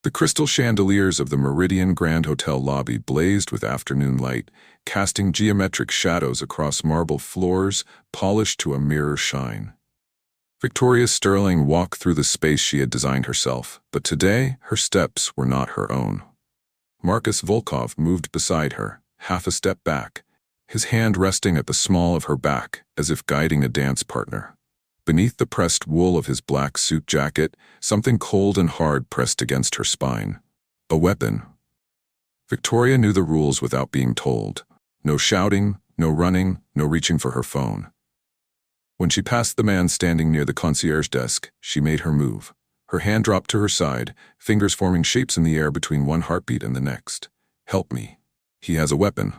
The crystal chandeliers of the Meridian Grand Hotel lobby blazed with afternoon light, casting geometric shadows across marble floors polished to a mirror shine. Victoria Sterling walked through the space she had designed herself, but today her steps were not her own. Marcus Volkov moved beside her, half a step back, his hand resting at the small of her back as if guiding a dance partner. Beneath the pressed wool of his black suit jacket, something cold and hard pressed against her spine. A weapon. Victoria knew the rules without being told. No shouting, no running, no reaching for her phone. When she passed the man standing near the concierge desk, she made her move. Her hand dropped to her side, fingers forming shapes in the air between one heartbeat and the next. "Help me. He has a weapon."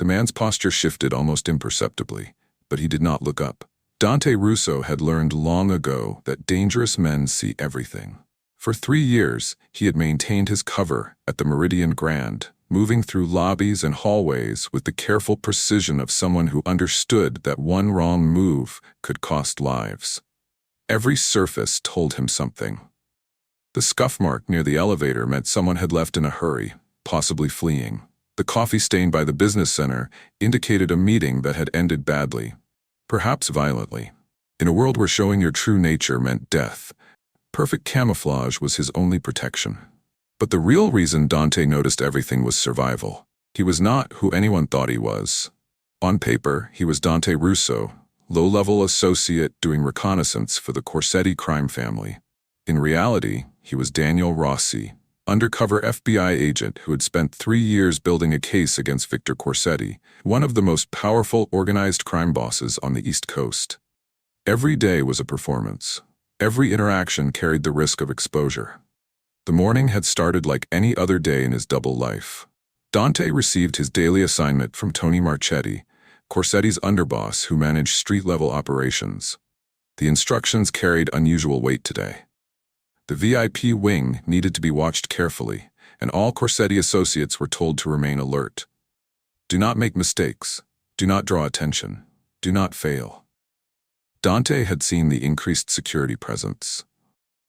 The man's posture shifted almost imperceptibly, but he did not look up. Dante Russo had learned long ago that dangerous men see everything. For 3 years, he had maintained his cover at the Meridian Grand, moving through lobbies and hallways with the careful precision of someone who understood that one wrong move could cost lives. Every surface told him something. The scuff mark near the elevator meant someone had left in a hurry, possibly fleeing. The coffee stain by the business center indicated a meeting that had ended badly, perhaps violently. In a world where showing your true nature meant death, perfect camouflage was his only protection. But the real reason Dante noticed everything was survival. He was not who anyone thought he was. On paper, he was Dante Russo, low-level associate doing reconnaissance for the Corsetti crime family. In reality, he was Daniel Rossi, undercover FBI agent who had spent 3 years building a case against Victor Corsetti, one of the most powerful organized crime bosses on the East Coast. Every day was a performance. Every interaction carried the risk of exposure. The morning had started like any other day in his double life. Dante received his daily assignment from Tony Marchetti, Corsetti's underboss who managed street-level operations. The instructions carried unusual weight today. The VIP wing needed to be watched carefully, and all Corsetti associates were told to remain alert. Do not make mistakes. Do not draw attention. Do not fail. Dante had seen the increased security presence.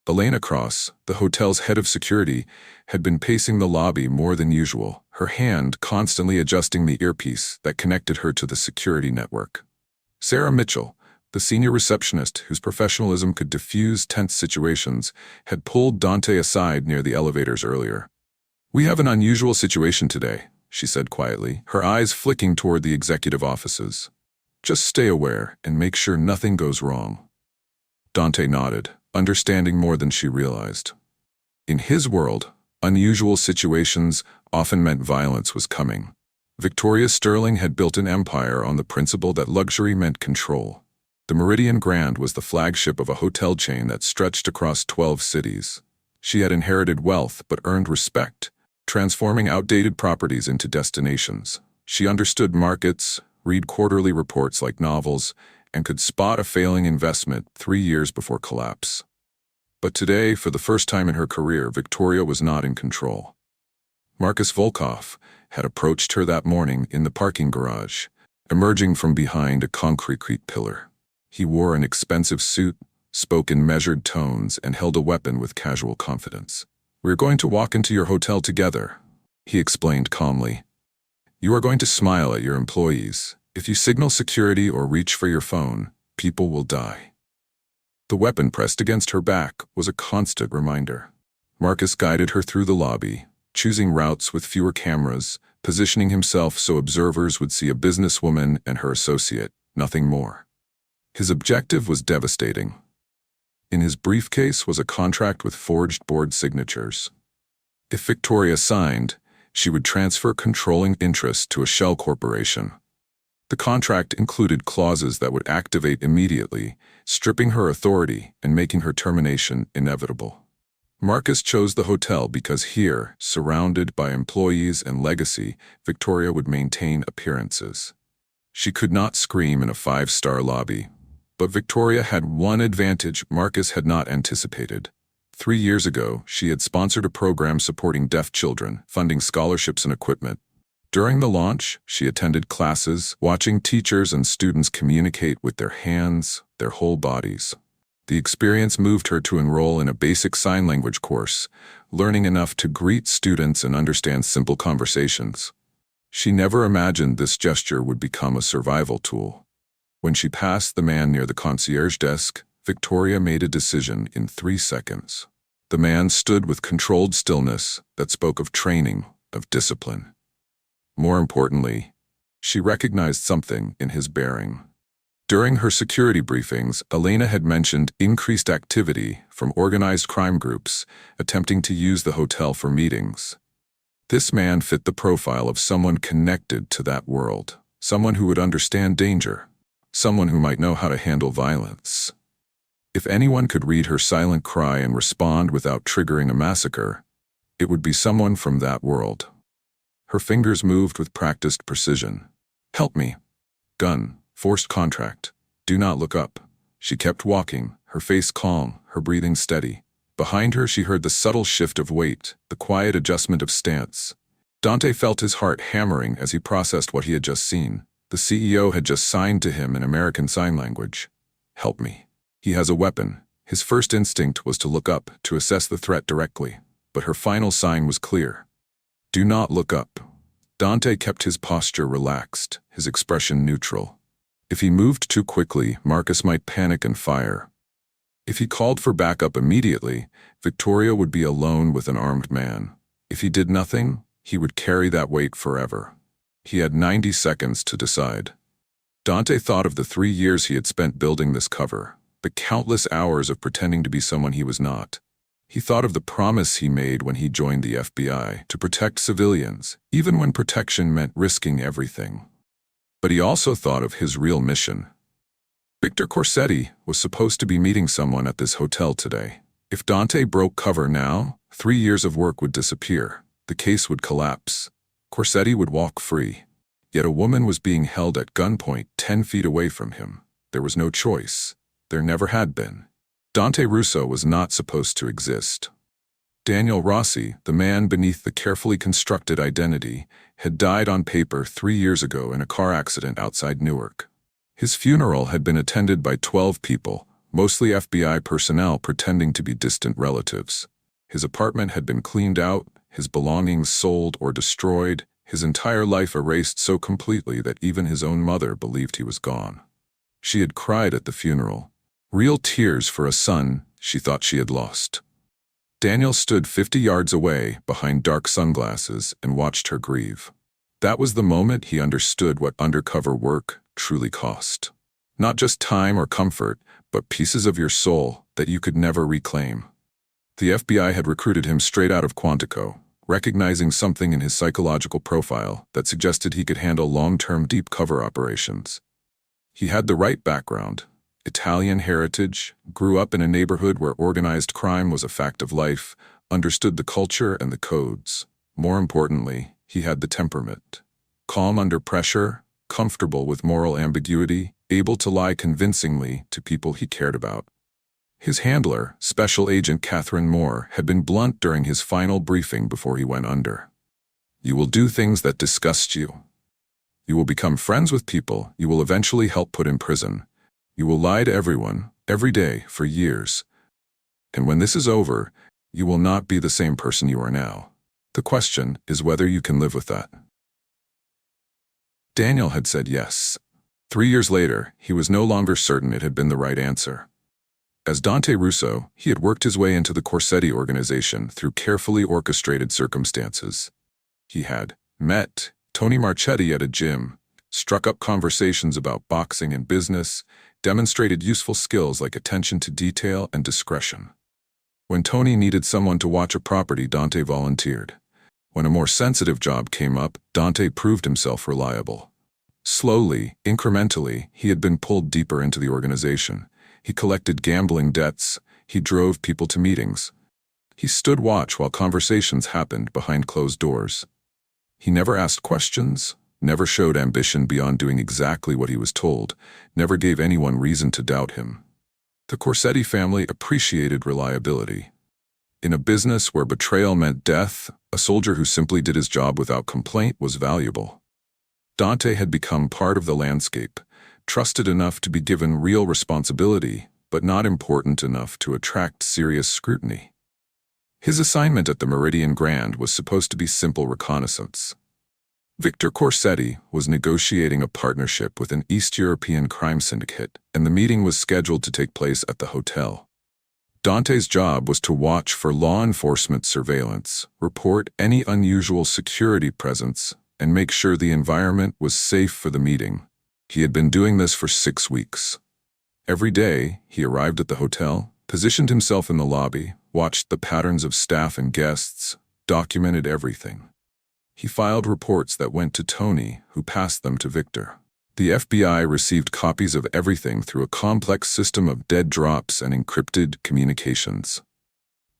Elena Cross, the hotel's head of security, had been pacing the lobby more than usual, her hand constantly adjusting the earpiece that connected her to the security network. Sarah Mitchell, the senior receptionist whose professionalism could diffuse tense situations, had pulled Dante aside near the elevators earlier. "We have an unusual situation today," she said quietly, her eyes flicking toward the executive offices. "Just stay aware and make sure nothing goes wrong." Dante nodded, understanding more than she realized. In his world, unusual situations often meant violence was coming. Victoria Sterling had built an empire on the principle that luxury meant control. The Meridian Grand was the flagship of a hotel chain that stretched across 12 cities. She had inherited wealth but earned respect, transforming outdated properties into destinations. She understood markets, read quarterly reports like novels, and could spot a failing investment 3 years before collapse. But today, for the first time in her career, Victoria was not in control. Marcus Volkov had approached her that morning in the parking garage, emerging from behind a concrete pillar. He wore an expensive suit, spoke in measured tones, and held a weapon with casual confidence. "We're going to walk into your hotel together," he explained calmly. "You are going to smile at your employees. If you signal security or reach for your phone, people will die." The weapon pressed against her back was a constant reminder. Marcus guided her through the lobby, choosing routes with fewer cameras, positioning himself so observers would see a businesswoman and her associate, nothing more. His objective was devastating. In his briefcase was a contract with forged board signatures. If Victoria signed, she would transfer controlling interest to a shell corporation. The contract included clauses that would activate immediately, stripping her authority and making her termination inevitable. Marcus chose the hotel because here, surrounded by employees and legacy, Victoria would maintain appearances. She could not scream in a 5-star lobby, but Victoria had one advantage Marcus had not anticipated. 3 years ago, she had sponsored a program supporting deaf children, funding scholarships and equipment. During the launch, she attended classes, watching teachers and students communicate with their hands, their whole bodies. The experience moved her to enroll in a basic sign language course, learning enough to greet students and understand simple conversations. She never imagined this gesture would become a survival tool. When she passed the man near the concierge desk, Victoria made a decision in 3 seconds. The man stood with controlled stillness that spoke of training, of discipline. More importantly, she recognized something in his bearing. During her security briefings, Elena had mentioned increased activity from organized crime groups attempting to use the hotel for meetings. This man fit the profile of someone connected to that world, someone who would understand danger, someone who might know how to handle violence. If anyone could read her silent cry and respond without triggering a massacre, it would be someone from that world. Her fingers moved with practiced precision. "Help me." Gun. Forced contract. Do not look up. She kept walking, her face calm, her breathing steady. Behind her she heard the subtle shift of weight, the quiet adjustment of stance. Dante felt his heart hammering as he processed what he had just seen. The CEO had just signed to him in American Sign Language. "Help me." He has a weapon. His first instinct was to look up, to assess the threat directly. But her final sign was clear. Do not look up. Dante kept his posture relaxed, his expression neutral. If he moved too quickly, Marcus might panic and fire. If he called for backup immediately, Victoria would be alone with an armed man. If he did nothing, he would carry that weight forever. He had 90 seconds to decide. Dante thought of the 3 years he had spent building this cover, the countless hours of pretending to be someone he was not. He thought of the promise he made when he joined the FBI to protect civilians, even when protection meant risking everything. But he also thought of his real mission. Victor Corsetti was supposed to be meeting someone at this hotel today. If Dante broke cover now, 3 years of work would disappear. The case would collapse. Corsetti would walk free. Yet a woman was being held at gunpoint 10 feet away from him. There was no choice. There never had been. Dante Russo was not supposed to exist. Daniel Rossi, the man beneath the carefully constructed identity, had died on paper 3 years ago in a car accident outside Newark. His funeral had been attended by 12 people, mostly FBI personnel pretending to be distant relatives. His apartment had been cleaned out, his belongings sold or destroyed, his entire life erased so completely that even his own mother believed he was gone. She had cried at the funeral. Real tears for a son she thought she had lost. Daniel stood 50 yards away behind dark sunglasses and watched her grieve. That was the moment he understood what undercover work truly cost. Not just time or comfort, but pieces of your soul that you could never reclaim. The FBI had recruited him straight out of Quantico, recognizing something in his psychological profile that suggested he could handle long-term deep cover operations. He had the right background. Italian heritage, grew up in a neighborhood where organized crime was a fact of life, understood the culture and the codes. More importantly, he had the temperament. Calm under pressure, comfortable with moral ambiguity, able to lie convincingly to people he cared about. His handler, Special Agent Catherine Moore, had been blunt during his final briefing before he went under. You will do things that disgust you. You will become friends with people you will eventually help put in prison. You will lie to everyone, every day, for years. And when this is over, you will not be the same person you are now. The question is whether you can live with that. Daniel had said yes. 3 years later, he was no longer certain it had been the right answer. As Dante Russo, he had worked his way into the Corsetti organization through carefully orchestrated circumstances. He had met Tony Marchetti at a gym, struck up conversations about boxing and business, demonstrated useful skills like attention to detail and discretion. When Tony needed someone to watch a property, Dante volunteered. When a more sensitive job came up, Dante proved himself reliable. Slowly, incrementally, he had been pulled deeper into the organization. He collected gambling debts. He drove people to meetings. He stood watch while conversations happened behind closed doors. He never asked questions, never showed ambition beyond doing exactly what he was told, never gave anyone reason to doubt him. The Corsetti family appreciated reliability. In a business where betrayal meant death, a soldier who simply did his job without complaint was valuable. Dante had become part of the landscape, trusted enough to be given real responsibility, but not important enough to attract serious scrutiny. His assignment at the Meridian Grand was supposed to be simple reconnaissance. Victor Corsetti was negotiating a partnership with an East European crime syndicate, and the meeting was scheduled to take place at the hotel. Dante's job was to watch for law enforcement surveillance, report any unusual security presence, and make sure the environment was safe for the meeting. He had been doing this for 6 weeks. Every day, he arrived at the hotel, positioned himself in the lobby, watched the patterns of staff and guests, documented everything. He filed reports that went to Tony, who passed them to Victor. The FBI received copies of everything through a complex system of dead drops and encrypted communications.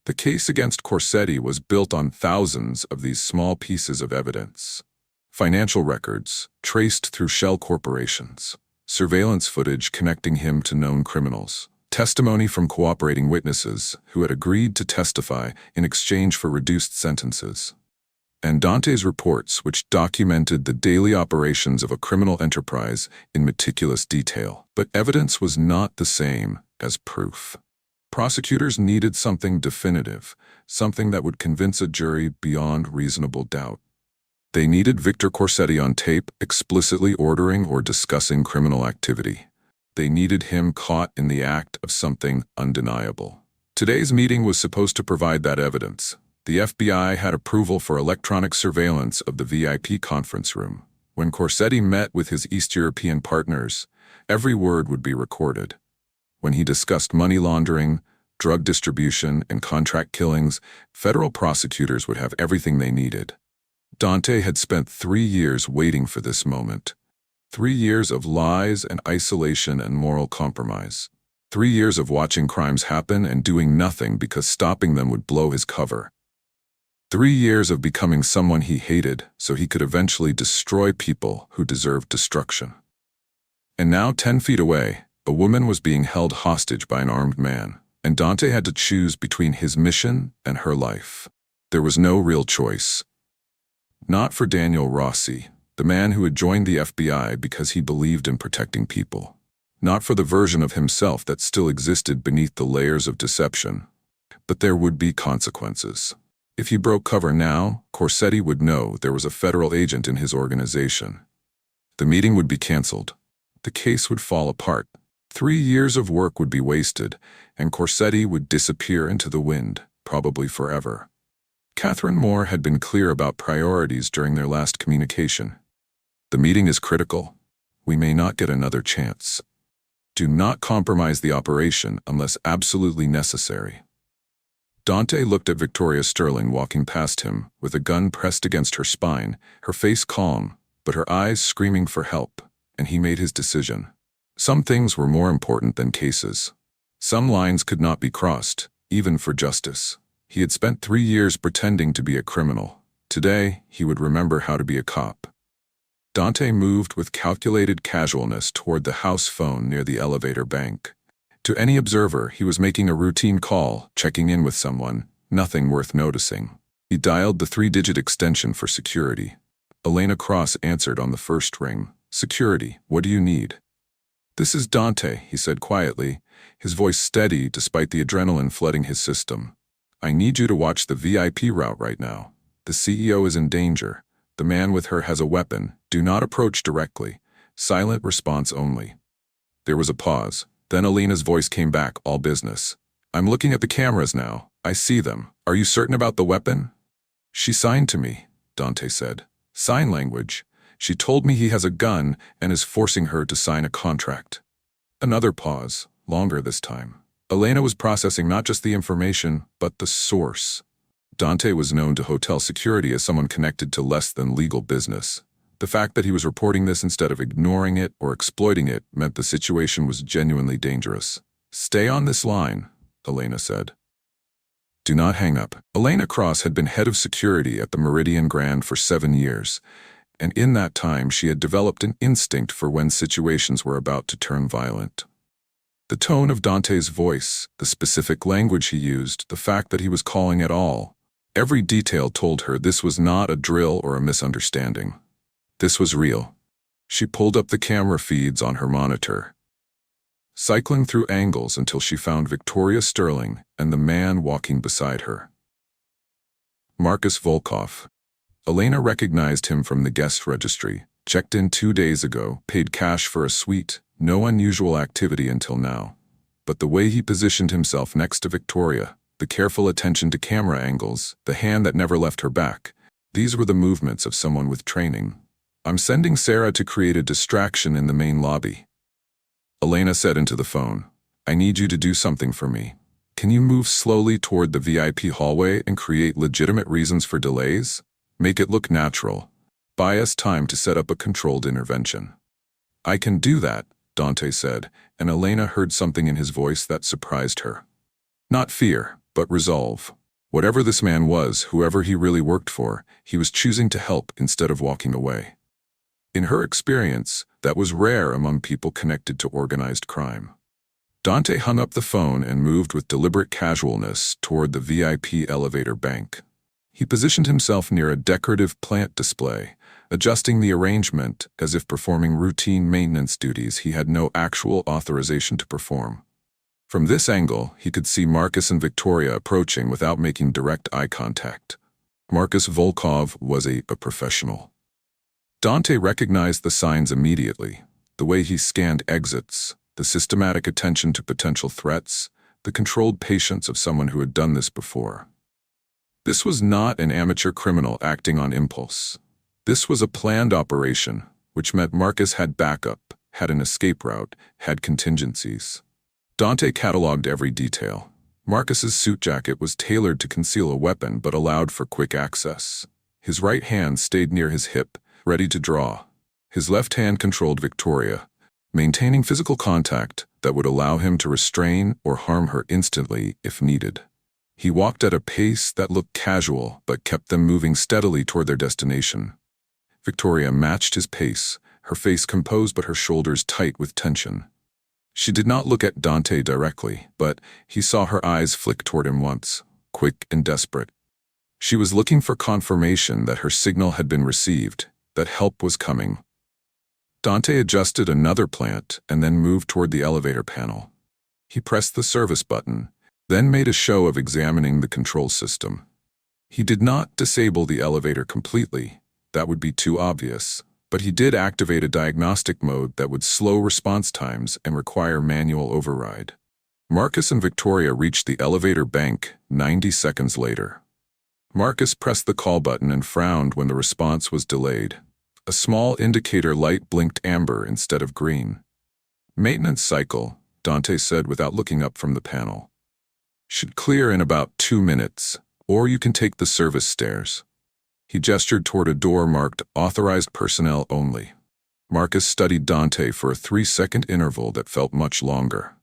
The case against Corsetti was built on thousands of these small pieces of evidence. Financial records, traced through shell corporations, surveillance footage connecting him to known criminals, testimony from cooperating witnesses who had agreed to testify in exchange for reduced sentences, and Dante's reports, which documented the daily operations of a criminal enterprise in meticulous detail. But evidence was not the same as proof. Prosecutors needed something definitive, something that would convince a jury beyond reasonable doubt. They needed Victor Corsetti on tape, explicitly ordering or discussing criminal activity. They needed him caught in the act of something undeniable. Today's meeting was supposed to provide that evidence. The FBI had approval for electronic surveillance of the VIP conference room. When Corsetti met with his East European partners, every word would be recorded. When he discussed money laundering, drug distribution, and contract killings, federal prosecutors would have everything they needed. Dante had spent 3 years waiting for this moment. 3 years of lies and isolation and moral compromise. 3 years of watching crimes happen and doing nothing because stopping them would blow his cover. 3 years of becoming someone he hated so he could eventually destroy people who deserved destruction. And now, 10 feet away, a woman was being held hostage by an armed man, and Dante had to choose between his mission and her life. There was no real choice. Not for Daniel Rossi, the man who had joined the FBI because he believed in protecting people. Not for the version of himself that still existed beneath the layers of deception. But there would be consequences. If he broke cover now, Corsetti would know there was a federal agent in his organization. The meeting would be canceled. The case would fall apart. 3 years of work would be wasted, and Corsetti would disappear into the wind, probably forever. Catherine Moore had been clear about priorities during their last communication. The meeting is critical. We may not get another chance. Do not compromise the operation unless absolutely necessary. Dante looked at Victoria Sterling walking past him, with a gun pressed against her spine, her face calm, but her eyes screaming for help, and he made his decision. Some things were more important than cases. Some lines could not be crossed, even for justice. He had spent 3 years pretending to be a criminal. Today, he would remember how to be a cop. Dante moved with calculated casualness toward the house phone near the elevator bank. To any observer, he was making a routine call, checking in with someone, nothing worth noticing. He dialed the 3-digit extension for security. Elena Cross answered on the first ring. "Security, what do you need?" "This is Dante," he said quietly, his voice steady despite the adrenaline flooding his system. "I need you to watch the VIP route right now. The CEO is in danger. The man with her has a weapon. Do not approach directly. Silent response only." There was a pause. Then Elena's voice came back, all business. "I'm looking at the cameras now. I see them. Are you certain about the weapon?" "She signed to me," Dante said. "Sign language. She told me he has a gun and is forcing her to sign a contract." Another pause, longer this time. Elena was processing not just the information, but the source. Dante was known to hotel security as someone connected to less than legal business. The fact that he was reporting this instead of ignoring it or exploiting it meant the situation was genuinely dangerous. "Stay on this line," Elena said. "Do not hang up." Elena Cross had been head of security at the Meridian Grand for 7 years, and in that time she had developed an instinct for when situations were about to turn violent. The tone of Dante's voice, the specific language he used, the fact that he was calling at all, every detail told her this was not a drill or a misunderstanding. This was real. She pulled up the camera feeds on her monitor. cycling through angles until she found Victoria Sterling and the man walking beside her. Marcus Volkov. Elena recognized him from the guest registry, checked in 2 days ago, paid cash for a suite, no unusual activity until now. But the way he positioned himself next to Victoria, the careful attention to camera angles, the hand that never left her back, these were the movements of someone with training. "I'm sending Sarah to create a distraction in the main lobby," Elena said into the phone. "I need you to do something for me. Can you move slowly toward the VIP hallway and create legitimate reasons for delays? Make it look natural. Buy us time to set up a controlled intervention." "I can do that," Dante said, and Elena heard something in his voice that surprised her. Not fear, but resolve. Whatever this man was, whoever he really worked for, he was choosing to help instead of walking away. In her experience, that was rare among people connected to organized crime. Dante hung up the phone and moved with deliberate casualness toward the VIP elevator bank. He positioned himself near a decorative plant display, adjusting the arrangement as if performing routine maintenance duties he had no actual authorization to perform. From this angle, he could see Marcus and Victoria approaching without making direct eye contact. Marcus Volkov was a professional. Dante recognized the signs immediately, the way he scanned exits, the systematic attention to potential threats, the controlled patience of someone who had done this before. This was not an amateur criminal acting on impulse. This was a planned operation, which meant Marcus had backup, had an escape route, had contingencies. Dante cataloged every detail. Marcus's suit jacket was tailored to conceal a weapon but allowed for quick access. His right hand stayed near his hip, ready to draw. His left hand controlled Victoria, maintaining physical contact that would allow him to restrain or harm her instantly if needed. He walked at a pace that looked casual but kept them moving steadily toward their destination. Victoria matched his pace, her face composed but her shoulders tight with tension. She did not look at Dante directly, but he saw her eyes flick toward him once, quick and desperate. She was looking for confirmation that her signal had been received, that help was coming. Dante adjusted another plant and then moved toward the elevator panel. He pressed the service button, then made a show of examining the control system. He did not disable the elevator completely, that would be too obvious, but he did activate a diagnostic mode that would slow response times and require manual override. Marcus and Victoria reached the elevator bank 90 seconds later. Marcus pressed the call button and frowned when the response was delayed. A small indicator light blinked amber instead of green. "Maintenance cycle," Dante said without looking up from the panel. "Should clear in about 2 minutes, or you can take the service stairs." He gestured toward a door marked "Authorized Personnel Only." Marcus studied Dante for a 3-second interval that felt much longer.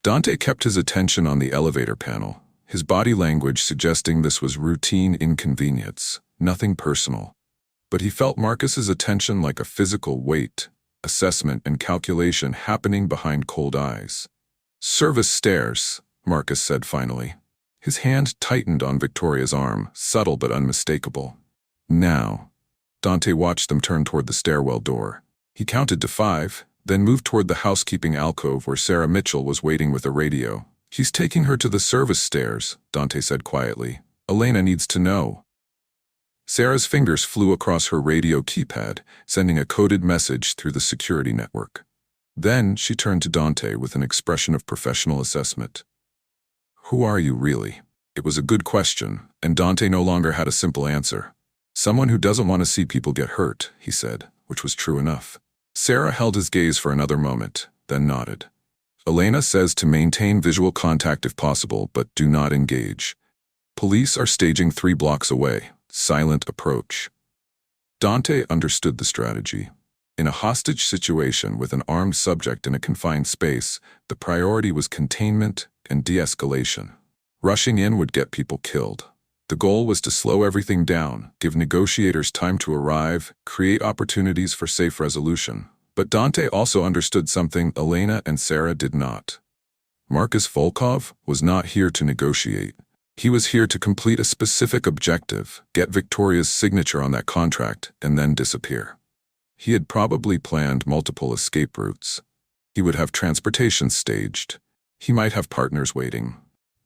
Dante kept his attention on the elevator panel, his body language suggesting this was routine inconvenience, nothing personal. But he felt Marcus's attention like a physical weight, assessment and calculation happening behind cold eyes. "Service stairs," Marcus said finally. His hand tightened on Victoria's arm, subtle but unmistakable. "Now." Dante watched them turn toward the stairwell door. He counted to 5, then moved toward the housekeeping alcove where Sarah Mitchell was waiting with a radio. "He's taking her to the service stairs," Dante said quietly. "Elena needs to know." Sarah's fingers flew across her radio keypad, sending a coded message through the security network. Then she turned to Dante with an expression of professional assessment. "Who are you, really?" It was a good question, and Dante no longer had a simple answer. "Someone who doesn't want to see people get hurt," he said, which was true enough. Sarah held his gaze for another moment, then nodded. "Elena says to maintain visual contact if possible, but do not engage. Police are staging 3 blocks away. Silent approach." Dante understood the strategy. In a hostage situation with an armed subject in a confined space, the priority was containment and de-escalation. Rushing in would get people killed. The goal was to slow everything down, give negotiators time to arrive, create opportunities for safe resolution. But Dante also understood something Elena and Sarah did not. Marcus Volkov was not here to negotiate. He was here to complete a specific objective, get Victoria's signature on that contract, and then disappear. He had probably planned multiple escape routes. He would have transportation staged. He might have partners waiting.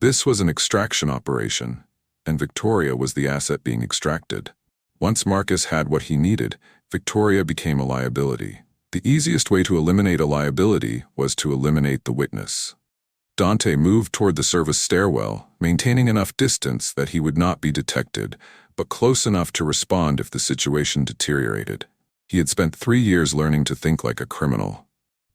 This was an extraction operation, and Victoria was the asset being extracted. Once Marcus had what he needed, Victoria became a liability. The easiest way to eliminate a liability was to eliminate the witness. Dante moved toward the service stairwell, maintaining enough distance that he would not be detected, but close enough to respond if the situation deteriorated. He had spent 3 years learning to think like a criminal.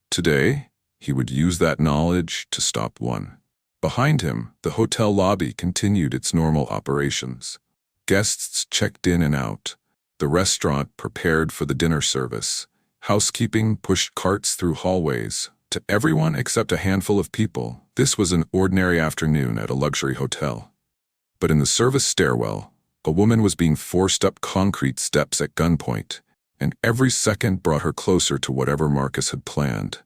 Today, he would use that knowledge to stop one. Behind him, the hotel lobby continued its normal operations. Guests checked in and out. The restaurant prepared for the dinner service. Housekeeping pushed carts through hallways. To everyone except a handful of people, this was an ordinary afternoon at a luxury hotel. But in the service stairwell, a woman was being forced up concrete steps at gunpoint, and every second brought her closer to whatever Marcus had planned.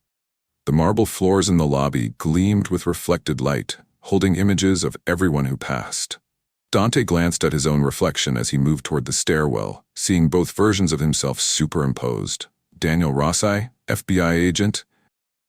The marble floors in the lobby gleamed with reflected light, holding images of everyone who passed. Dante glanced at his own reflection as he moved toward the stairwell, seeing both versions of himself superimposed. Daniel Rossi, FBI agent,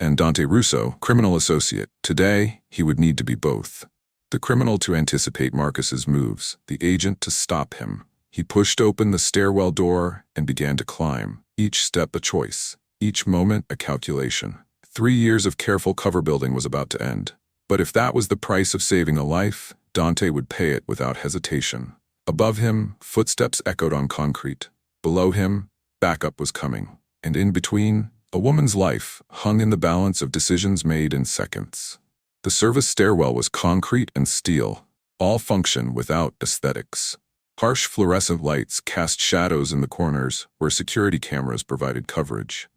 and Dante Russo, criminal associate. Today, he would need to be both. The criminal to anticipate Marcus's moves, the agent to stop him. He pushed open the stairwell door and began to climb, each step a choice, each moment a calculation. 3 years of careful cover building was about to end. But if that was the price of saving a life, Dante would pay it without hesitation. Above him, footsteps echoed on concrete. Below him, backup was coming. And in between, a woman's life hung in the balance of decisions made in seconds. The service stairwell was concrete and steel, all function without aesthetics. Harsh fluorescent lights cast shadows in the corners where security cameras provided coverage.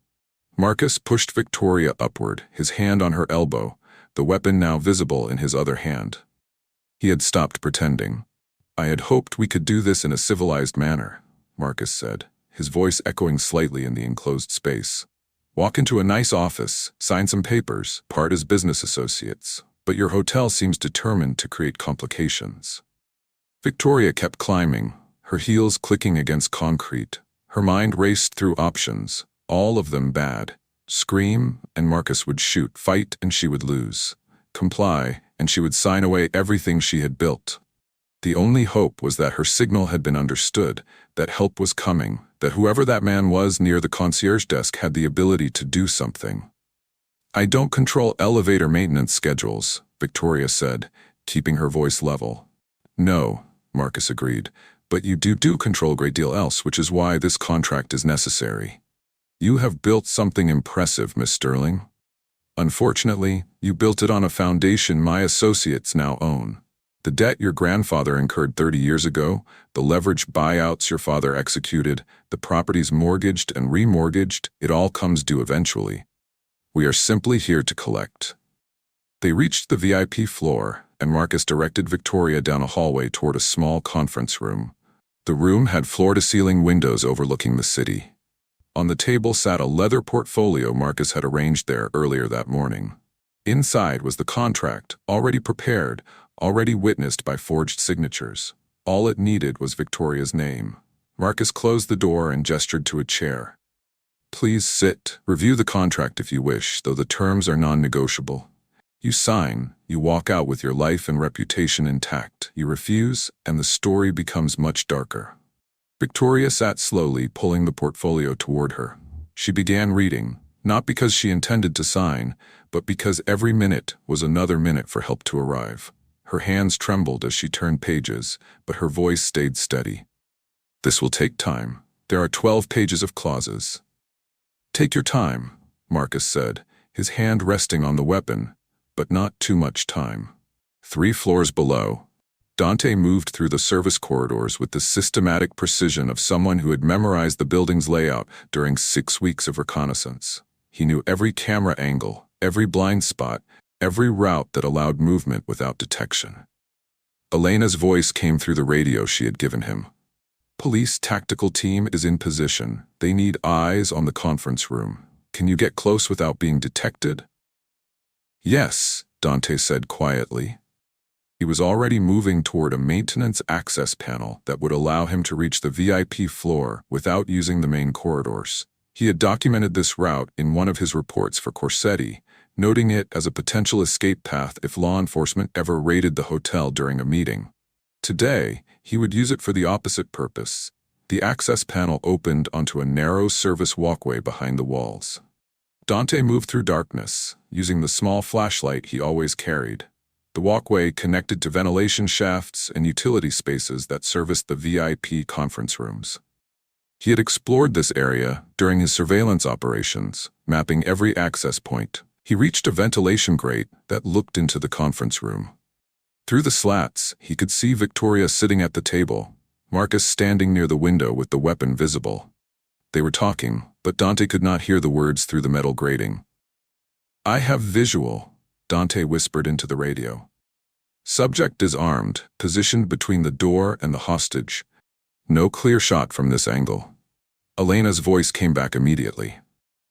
Marcus pushed Victoria upward, his hand on her elbow, the weapon now visible in his other hand. He had stopped pretending. "I had hoped we could do this in a civilized manner," Marcus said, his voice echoing slightly in the enclosed space. "Walk into a nice office, sign some papers, part as business associates, but your hotel seems determined to create complications." Victoria kept climbing, her heels clicking against concrete. Her mind raced through options, all of them bad. Scream, and Marcus would shoot. Fight, and she would lose. Comply, and she would sign away everything she had built. The only hope was that her signal had been understood, that help was coming, that whoever that man was near the concierge desk had the ability to do something. "I don't control elevator maintenance schedules," Victoria said, keeping her voice level. "No," Marcus agreed, "but you do control a great deal else, which is why this contract is necessary. You have built something impressive, Miss Sterling. Unfortunately, you built it on a foundation my associates now own. The debt your grandfather incurred 30 years ago, the leveraged buyouts your father executed, the properties mortgaged and remortgaged, it all comes due eventually. We are simply here to collect." They reached the VIP floor, and Marcus directed Victoria down a hallway toward a small conference room. The room had floor-to-ceiling windows overlooking the city. On the table sat a leather portfolio Marcus had arranged there earlier that morning. Inside was the contract, already prepared, already witnessed by forged signatures. All it needed was Victoria's name. Marcus closed the door and gestured to a chair. "Please sit. Review the contract if you wish, though the terms are non-negotiable. You sign, you walk out with your life and reputation intact. You refuse, and the story becomes much darker." Victoria sat slowly, pulling the portfolio toward her. She began reading, not because she intended to sign, but because every minute was another minute for help to arrive. Her hands trembled as she turned pages, but her voice stayed steady. "This will take time. There are 12 pages of clauses." "Take your time," Marcus said, his hand resting on the weapon, but not too much time. 3 floors below, Dante moved through the service corridors with the systematic precision of someone who had memorized the building's layout during 6 weeks of reconnaissance. He knew every camera angle, every blind spot, every route that allowed movement without detection. Elena's voice came through the radio she had given him. "Police tactical team is in position. They need eyes on the conference room. Can you get close without being detected?" "Yes," Dante said quietly. He was already moving toward a maintenance access panel that would allow him to reach the VIP floor without using the main corridors. He had documented this route in one of his reports for Corsetti, noting it as a potential escape path if law enforcement ever raided the hotel during a meeting. Today, he would use it for the opposite purpose. The access panel opened onto a narrow service walkway behind the walls. Dante moved through darkness, using the small flashlight he always carried. The walkway connected to ventilation shafts and utility spaces that serviced the VIP conference rooms. He had explored this area during his surveillance operations, mapping every access point. He reached a ventilation grate that looked into the conference room. Through the slats, he could see Victoria sitting at the table, Marcus standing near the window with the weapon visible. They were talking, but Dante could not hear the words through the metal grating. "I have visual," Dante whispered into the radio. "Subject is armed, positioned between the door and the hostage. No clear shot from this angle." Elena's voice came back immediately.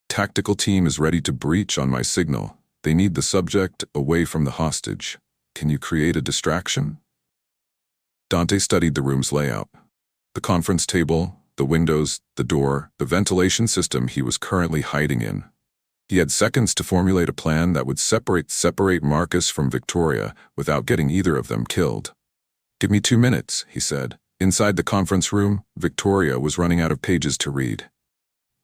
"Tactical team is ready to breach on my signal. They need the subject away from the hostage. Can you create a distraction?" Dante studied the room's layout. The conference table, the windows, the door, the ventilation system he was currently hiding in. He had seconds to formulate a plan that would separate Marcus from Victoria without getting either of them killed. "Give me 2 minutes," he said. Inside the conference room, Victoria was running out of pages to read.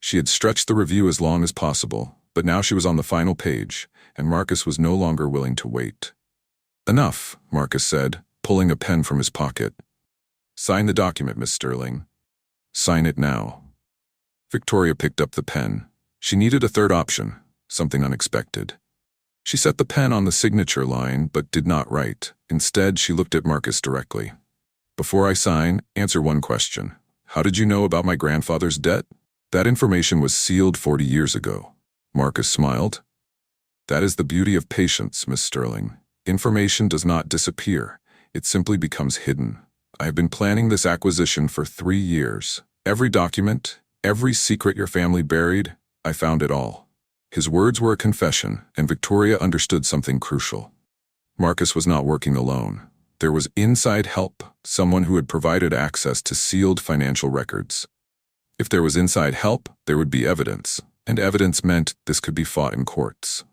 She had stretched the review as long as possible, but now she was on the final page, and Marcus was no longer willing to wait. "Enough," Marcus said, pulling a pen from his pocket. "Sign the document, Miss Sterling." "Sign it now." Victoria picked up the pen. She needed a third option, something unexpected. She set the pen on the signature line but did not write. Instead, she looked at Marcus directly. "Before I sign, answer one question. How did you know about my grandfather's debt?" "That information was sealed 40 years ago." Marcus smiled. "That is the beauty of patience, Miss Sterling. Information does not disappear. It simply becomes hidden. I have been planning this acquisition for 3 years. Every document, every secret your family buried, I found it all." His words were a confession, and Victoria understood something crucial. Marcus was not working alone. There was inside help, someone who had provided access to sealed financial records. If there was inside help, there would be evidence, and evidence meant this could be fought in courts.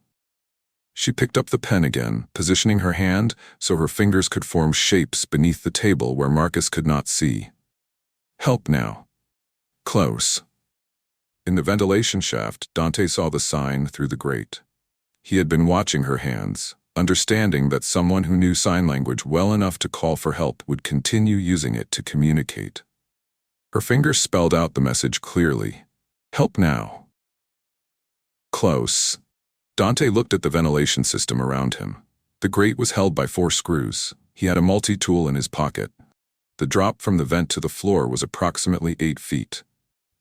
She picked up the pen again, positioning her hand so her fingers could form shapes beneath the table where Marcus could not see. "Help now." "Close." In the ventilation shaft, Dante saw the sign through the grate. He had been watching her hands, understanding that someone who knew sign language well enough to call for help would continue using it to communicate. Her fingers spelled out the message clearly. "Help now." "Close." Dante looked at the ventilation system around him. The grate was held by 4 screws. He had a multi-tool in his pocket. The drop from the vent to the floor was approximately 8 feet.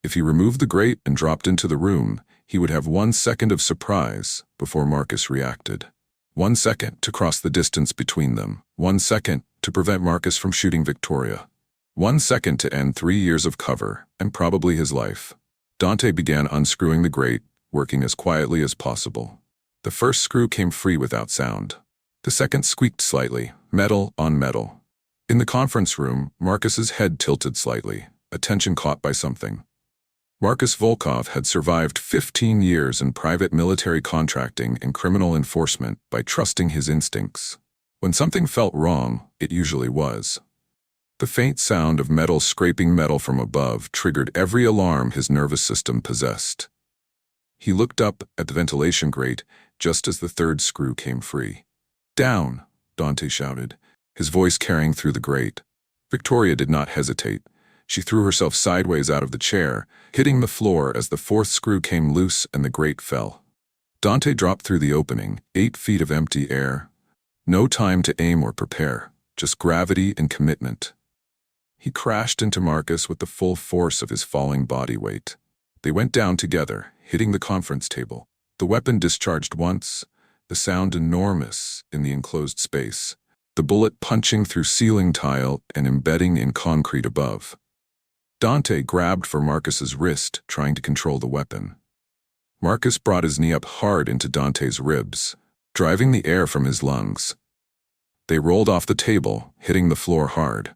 If he removed the grate and dropped into the room, he would have 1 second of surprise before Marcus reacted. 1 second to cross the distance between them. 1 second to prevent Marcus from shooting Victoria. 1 second to end 3 years of cover, and probably his life. Dante began unscrewing the grate, working as quietly as possible. The first screw came free without sound. The second squeaked slightly, metal on metal. In the conference room, Marcus's head tilted slightly, attention caught by something. Marcus Volkov had survived 15 years in private military contracting and criminal enforcement by trusting his instincts. When something felt wrong, it usually was. The faint sound of metal scraping metal from above triggered every alarm his nervous system possessed. He looked up at the ventilation grate just as the third screw came free. "Down!" Dante shouted, his voice carrying through the grate. Victoria did not hesitate. She threw herself sideways out of the chair, hitting the floor as the 4th screw came loose and the grate fell. Dante dropped through the opening, 8 feet of empty air. No time to aim or prepare, just gravity and commitment. He crashed into Marcus with the full force of his falling body weight. They went down together, hitting the conference table. The weapon discharged once, the sound enormous in the enclosed space, the bullet punching through ceiling tile and embedding in concrete above. Dante grabbed for Marcus's wrist, trying to control the weapon. Marcus brought his knee up hard into Dante's ribs, driving the air from his lungs. They rolled off the table, hitting the floor hard.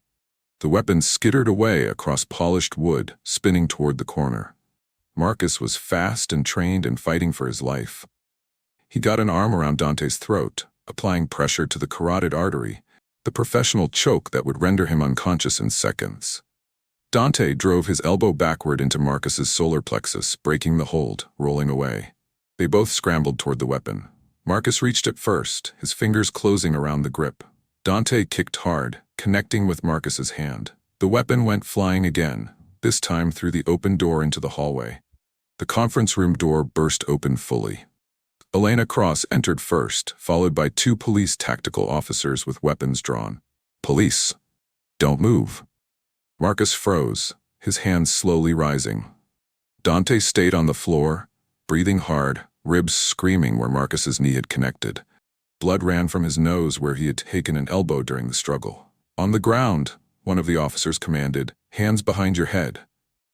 The weapon skittered away across polished wood, spinning toward the corner. Marcus was fast and trained in fighting for his life. He got an arm around Dante's throat, applying pressure to the carotid artery, the professional choke that would render him unconscious in seconds. Dante drove his elbow backward into Marcus's solar plexus, breaking the hold, rolling away. They both scrambled toward the weapon. Marcus reached it first, his fingers closing around the grip. Dante kicked hard, connecting with Marcus's hand. The weapon went flying again, this time through the open door into the hallway. The conference room door burst open fully. Elena Cross entered first, followed by 2 police tactical officers with weapons drawn. "Police, don't move." Marcus froze, his hands slowly rising. Dante stayed on the floor, breathing hard, ribs screaming where Marcus's knee had connected. Blood ran from his nose where he had taken an elbow during the struggle. "On the ground," one of the officers commanded, "hands behind your head."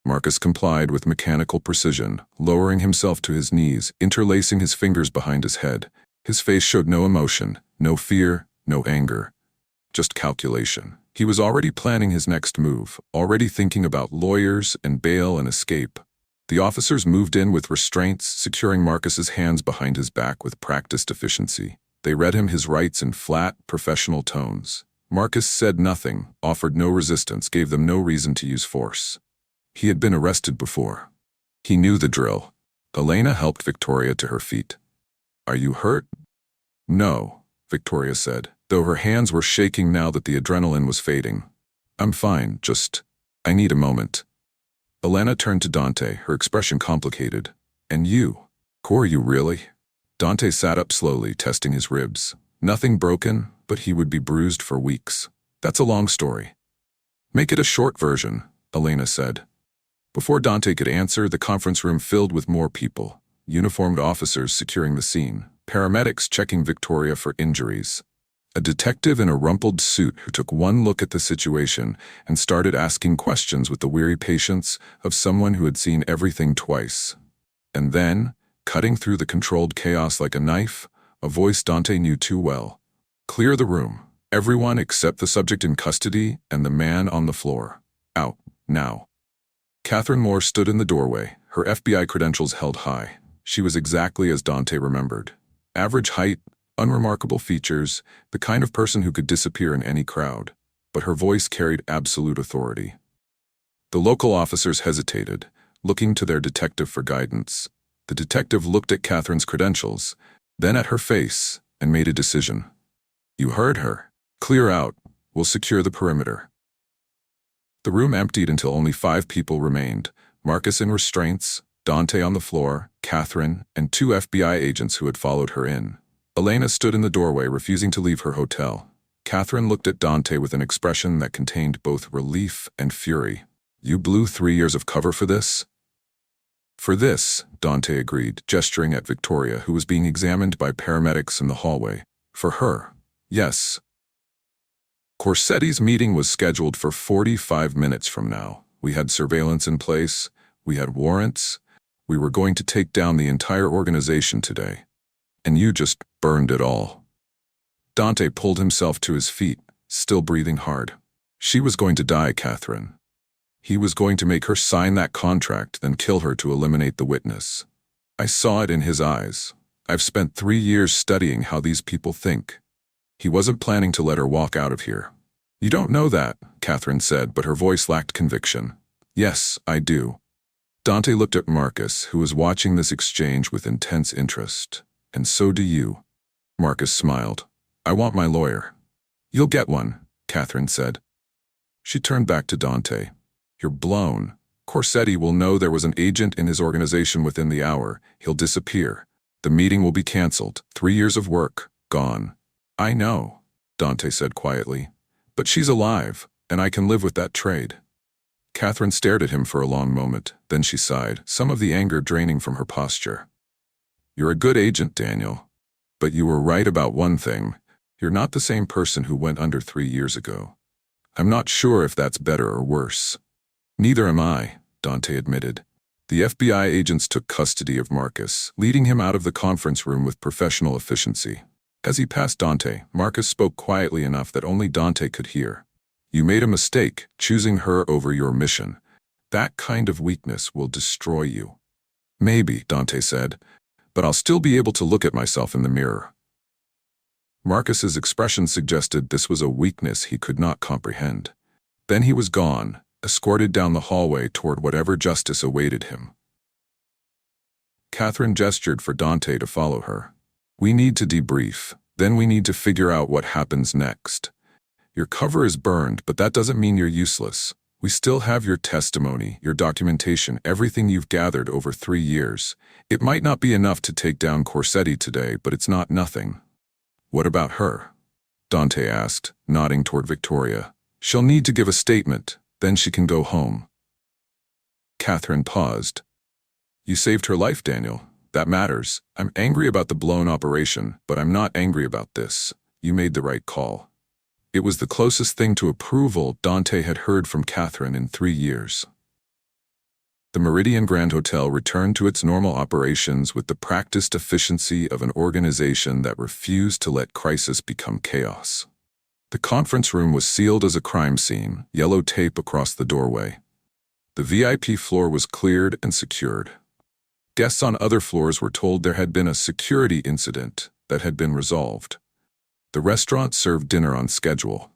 Marcus complied with mechanical precision, lowering himself to his knees, interlacing his fingers behind his head. His face showed no emotion, no fear, no anger, just calculation. He was already planning his next move, already thinking about lawyers and bail and escape. The officers moved in with restraints, securing Marcus's hands behind his back with practiced efficiency. They read him his rights in flat, professional tones. Marcus said nothing, offered no resistance, gave them no reason to use force. He had been arrested before. He knew the drill. Elena helped Victoria to her feet. "Are you hurt?" "No," Victoria said, though her hands were shaking now that the adrenaline was fading. "I'm fine, I need a moment." Elena turned to Dante, her expression complicated. "And you? Who are you really?" Dante sat up slowly, testing his ribs. Nothing broken, but he would be bruised for weeks. "That's a long story." "Make it a short version," Elena said. Before Dante could answer, the conference room filled with more people. Uniformed officers securing the scene, paramedics checking Victoria for injuries. A detective in a rumpled suit who took one look at the situation and started asking questions with the weary patience of someone who had seen everything twice. And then, cutting through the controlled chaos like a knife, a voice Dante knew too well. "Clear the room. Everyone except the subject in custody and the man on the floor. Out, now." Catherine Moore stood in the doorway, her FBI credentials held high. She was exactly as Dante remembered. Average height, unremarkable features, the kind of person who could disappear in any crowd. But her voice carried absolute authority. The local officers hesitated, looking to their detective for guidance. The detective looked at Catherine's credentials, then at her face, and made a decision. "You heard her. Clear out. We'll secure the perimeter." The room emptied until only 5 people remained, Marcus in restraints, Dante on the floor, Catherine, and 2 FBI agents who had followed her in. Elena stood in the doorway, refusing to leave her hotel. Catherine looked at Dante with an expression that contained both relief and fury. "You blew 3 years of cover for this?" "For this," Dante agreed, gesturing at Victoria, who was being examined by paramedics in the hallway. "For her, yes." Corsetti's meeting was scheduled for 45 minutes from now. We had surveillance in place, we had warrants, we were going to take down the entire organization today. And you just burned it all. Dante pulled himself to his feet, still breathing hard. She was going to die, Catherine. He was going to make her sign that contract, then kill her to eliminate the witness. I saw it in his eyes. I've spent 3 years studying how these people think. He wasn't planning to let her walk out of here. "You don't know that," Catherine said, but her voice lacked conviction. "Yes, I do." Dante looked at Marcus, who was watching this exchange with intense interest. "And so do you." Marcus smiled. "I want my lawyer." "You'll get one," Catherine said. She turned back to Dante. "You're blown. Corsetti will know there was an agent in his organization within the hour. He'll disappear. The meeting will be canceled. 3 years of work, gone." "I know," Dante said quietly. "But she's alive, and I can live with that trade." Catherine stared at him for a long moment, then she sighed, some of the anger draining from her posture. "You're a good agent, Daniel. But you were right about one thing. You're not the same person who went under 3 years ago. I'm not sure if that's better or worse." "Neither am I," Dante admitted. The FBI agents took custody of Marcus, leading him out of the conference room with professional efficiency. As he passed Dante, Marcus spoke quietly enough that only Dante could hear. "You made a mistake, choosing her over your mission. That kind of weakness will destroy you." Maybe, Dante said, but I'll still be able to look at myself in the mirror. Marcus's expression suggested this was a weakness he could not comprehend. Then he was gone, escorted down the hallway toward whatever justice awaited him. Catherine gestured for Dante to follow her. We need to debrief, then we need to figure out what happens next. Your cover is burned, but that doesn't mean you're useless. We still have your testimony, your documentation, everything you've gathered over 3 years. It might not be enough to take down Corsetti today, but it's not nothing. What about her? Dante asked, nodding toward Victoria. She'll need to give a statement, then she can go home. Catherine paused. You saved her life, Daniel. That matters. I'm angry about the blown operation, but I'm not angry about this. You made the right call. It was the closest thing to approval Dante had heard from Catherine in 3 years. The Meridian Grand Hotel returned to its normal operations with the practiced efficiency of an organization that refused to let crisis become chaos. The conference room was sealed as a crime scene, yellow tape across the doorway. The VIP floor was cleared and secured. Guests on other floors were told there had been a security incident that had been resolved. The restaurant served dinner on schedule.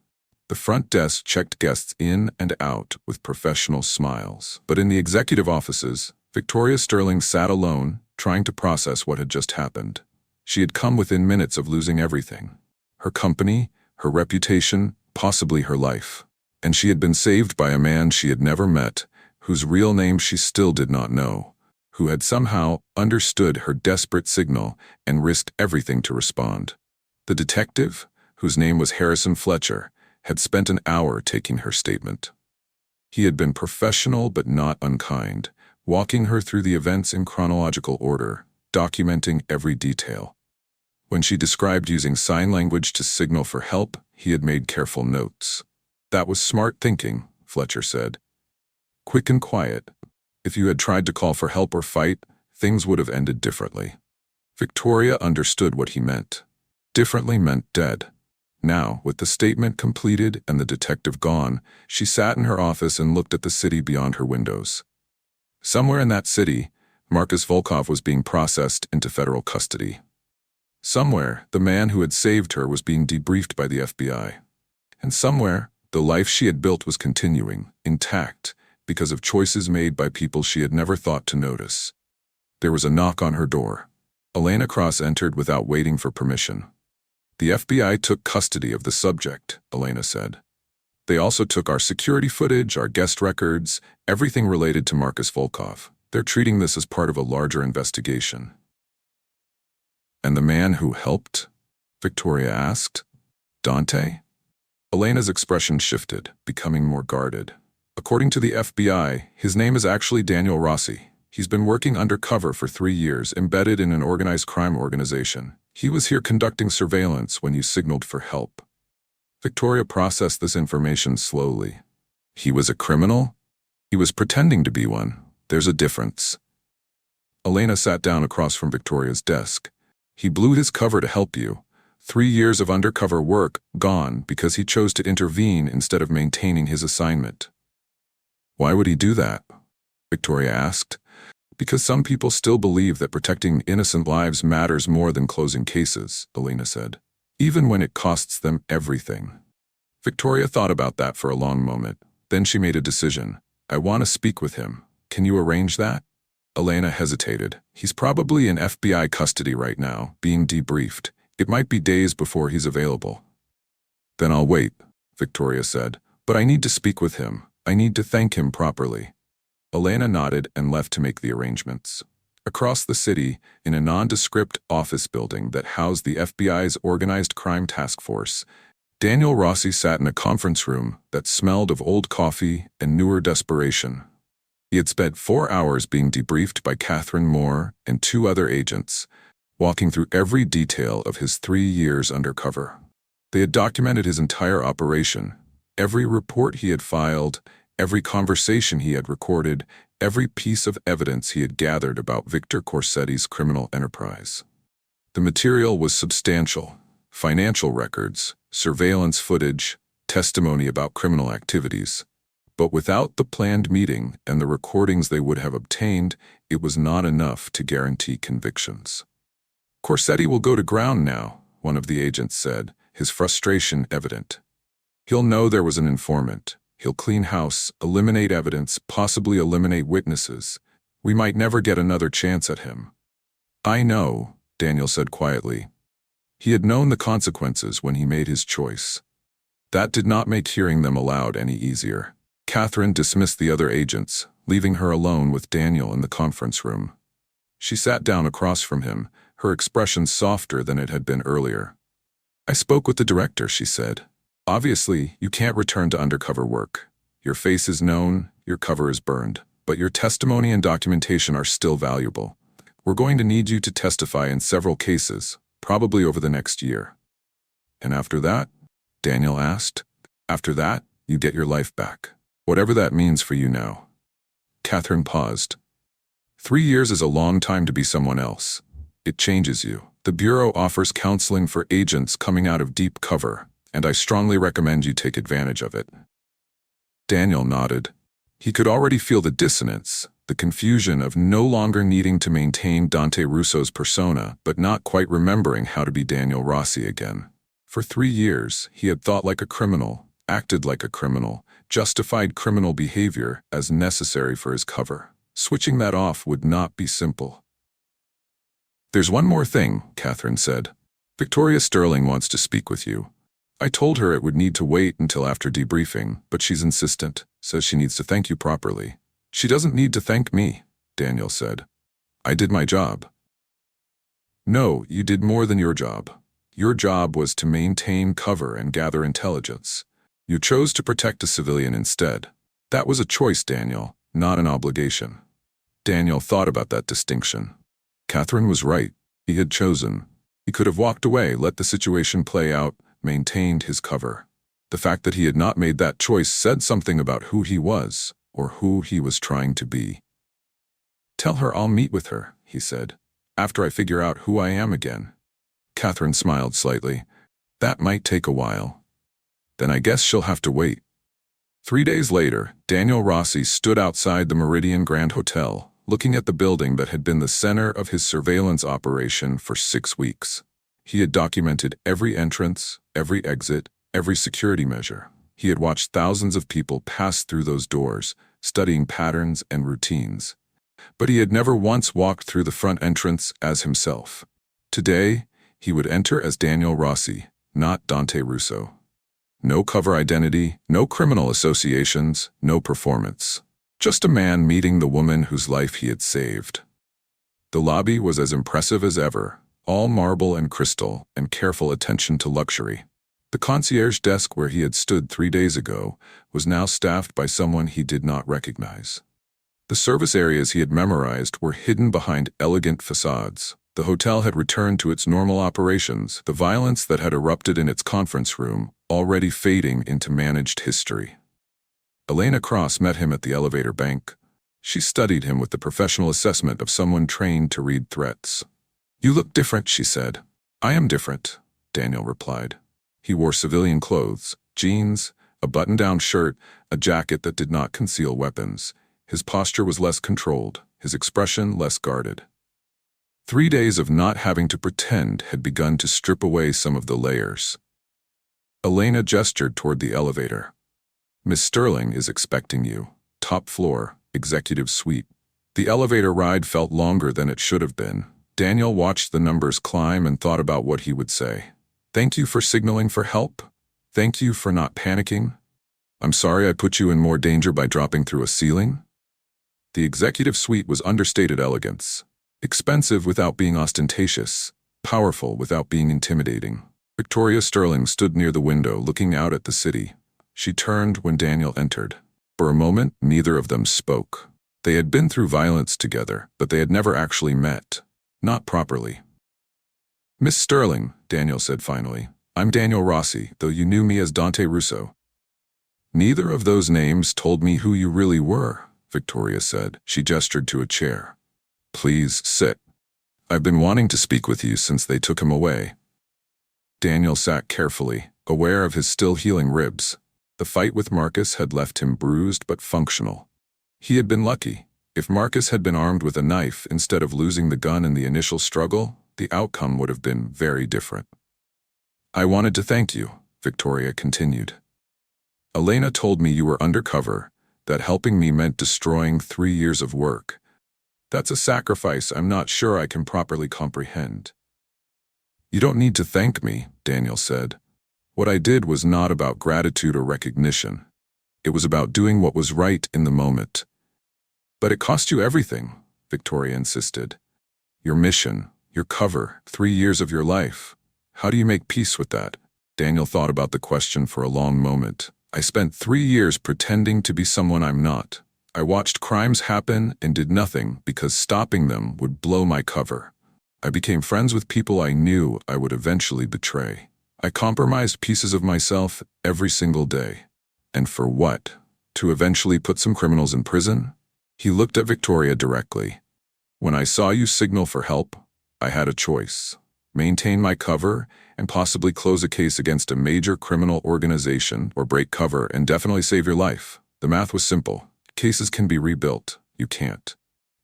The front desk checked guests in and out with professional smiles. But in the executive offices, Victoria Sterling sat alone, trying to process what had just happened. She had come within minutes of losing everything. Her company, her reputation, possibly her life. And she had been saved by a man she had never met, whose real name she still did not know, who had somehow understood her desperate signal and risked everything to respond. The detective, whose name was Harrison Fletcher, had spent an hour taking her statement. He had been professional but not unkind, walking her through the events in chronological order, documenting every detail. When she described using sign language to signal for help, he had made careful notes. That was smart thinking, Fletcher said. Quick and quiet. If you had tried to call for help or fight, things would have ended differently. Victoria understood what he meant. Differently meant dead. Now, with the statement completed and the detective gone, she sat in her office and looked at the city beyond her windows. Somewhere in that city, Marcus Volkov was being processed into federal custody. Somewhere, the man who had saved her was being debriefed by the FBI. And somewhere, the life she had built was continuing, intact, because of choices made by people she had never thought to notice. There was a knock on her door. Elena Cross entered without waiting for permission. The FBI took custody of the subject, Elena said. They also took our security footage, our guest records, everything related to Marcus Volkov. They're treating this as part of a larger investigation. And the man who helped? Victoria asked. Dante? Elena's expression shifted, becoming more guarded. According to the FBI, his name is actually Daniel Rossi. He's been working undercover for 3 years, embedded in an organized crime organization. He was here conducting surveillance when you signaled for help. Victoria processed this information slowly. He was a criminal? He was pretending to be one. There's a difference. Elena sat down across from Victoria's desk. He blew his cover to help you. 3 years of undercover work gone because he chose to intervene instead of maintaining his assignment. Why would he do that? Victoria asked. Because some people still believe that protecting innocent lives matters more than closing cases, Elena said, even when it costs them everything. Victoria thought about that for a long moment. Then she made a decision. I want to speak with him. Can you arrange that? Elena hesitated. He's probably in FBI custody right now, being debriefed. It might be days before he's available. Then I'll wait, Victoria said. But I need to speak with him. I need to thank him properly. Elena nodded and left to make the arrangements. Across the city, in a nondescript office building that housed the FBI's Organized Crime Task Force, Daniel Rossi sat in a conference room that smelled of old coffee and newer desperation. He had spent 4 hours being debriefed by Catherine Moore and 2 other agents, walking through every detail of his 3 years undercover. They had documented his entire operation, every report he had filed, every conversation he had recorded, every piece of evidence he had gathered about Victor Corsetti's criminal enterprise. The material was substantial: financial records, surveillance footage, testimony about criminal activities. But without the planned meeting and the recordings they would have obtained, it was not enough to guarantee convictions. "Corsetti will go to ground now," one of the agents said, his frustration evident. "He'll know there was an informant. He'll clean house, eliminate evidence, possibly eliminate witnesses. We might never get another chance at him." "I know," Daniel said quietly. He had known the consequences when he made his choice. That did not make hearing them aloud any easier. Catherine dismissed the other agents, leaving her alone with Daniel in the conference room. She sat down across from him, her expression softer than it had been earlier. "I spoke with the director," she said. "Obviously, you can't return to undercover work. Your face is known, your cover is burned, but your testimony and documentation are still valuable. We're going to need you to testify in several cases, probably over the next year." "And after that?" Daniel asked. "After that, you get your life back. Whatever that means for you now." Catherine paused. 3 years is a long time to be someone else. It changes you. The Bureau offers counseling for agents coming out of deep cover, and I strongly recommend you take advantage of it." Daniel nodded. He could already feel the dissonance, the confusion of no longer needing to maintain Dante Russo's persona, but not quite remembering how to be Daniel Rossi again. For 3 years, he had thought like a criminal, acted like a criminal, justified criminal behavior as necessary for his cover. Switching that off would not be simple. "There's one more thing," Catherine said. "Victoria Sterling wants to speak with you. I told her it would need to wait until after debriefing, but she's insistent, says she needs to thank you properly." "She doesn't need to thank me," Daniel said. "I did my job." "No, you did more than your job. Your job was to maintain cover and gather intelligence. You chose to protect a civilian instead. That was a choice, Daniel, not an obligation." Daniel thought about that distinction. Catherine was right. He had chosen. He could have walked away, let the situation play out, maintained his cover. The fact that he had not made that choice said something about who he was, or who he was trying to be. "Tell her I'll meet with her," he said, "after I figure out who I am again." Catherine smiled slightly. "That might take a while." "Then I guess she'll have to wait." 3 days later, Daniel Rossi stood outside the Meridian Grand Hotel, looking at the building that had been the center of his surveillance operation for 6 weeks. He had documented every entrance, every exit, every security measure. He had watched thousands of people pass through those doors, studying patterns and routines. But he had never once walked through the front entrance as himself. Today, he would enter as Daniel Rossi, not Dante Russo. No cover identity, no criminal associations, no performance. Just a man meeting the woman whose life he had saved. The lobby was as impressive as ever, all marble and crystal and careful attention to luxury. The concierge desk where he had stood 3 days ago was now staffed by someone he did not recognize. The service areas he had memorized were hidden behind elegant facades. The hotel had returned to its normal operations, the violence that had erupted in its conference room already fading into managed history. Elena Cross met him at the elevator bank. She studied him with the professional assessment of someone trained to read threats. "You look different," she said. "I am different," Daniel replied. He wore civilian clothes, jeans, a button-down shirt, a jacket that did not conceal weapons. His posture was less controlled, his expression less guarded. 3 days of not having to pretend had begun to strip away some of the layers. Elena gestured toward the elevator. "Miss Sterling is expecting you. Top floor, executive suite." The elevator ride felt longer than it should have been. Daniel watched the numbers climb and thought about what he would say. "Thank you for signaling for help. Thank you for not panicking. I'm sorry I put you in more danger by dropping through a ceiling." The executive suite was understated elegance. Expensive without being ostentatious, powerful without being intimidating. Victoria Sterling stood near the window looking out at the city. She turned when Daniel entered. For a moment, neither of them spoke. They had been through violence together, but they had never actually met. Not properly. "Miss Sterling," Daniel said finally, "I'm Daniel Rossi, though you knew me as Dante Russo." "Neither of those names told me who you really were," Victoria said. She gestured to a chair. "Please sit. I've been wanting to speak with you since they took him away." Daniel sat carefully, aware of his still healing ribs. The fight with Marcus had left him bruised but functional. He had been lucky. If Marcus had been armed with a knife instead of losing the gun in the initial struggle, the outcome would have been very different. I wanted to thank you, Victoria continued. Elena told me you were undercover, that helping me meant destroying 3 years of work. That's a sacrifice I'm not sure I can properly comprehend. You don't need to thank me, Daniel said. What I did was not about gratitude or recognition. It was about doing what was right in the moment. But it cost you everything, Victoria insisted. Your mission, your cover, 3 years of your life. How do you make peace with that? Daniel thought about the question for a long moment. I spent 3 years pretending to be someone I'm not. I watched crimes happen and did nothing because stopping them would blow my cover. I became friends with people I knew I would eventually betray. I compromised pieces of myself every single day. And for what? To eventually put some criminals in prison? He looked at Victoria directly. When I saw you signal for help, I had a choice. Maintain my cover and possibly close a case against a major criminal organization, or break cover and definitely save your life. The math was simple. Cases can be rebuilt. You can't.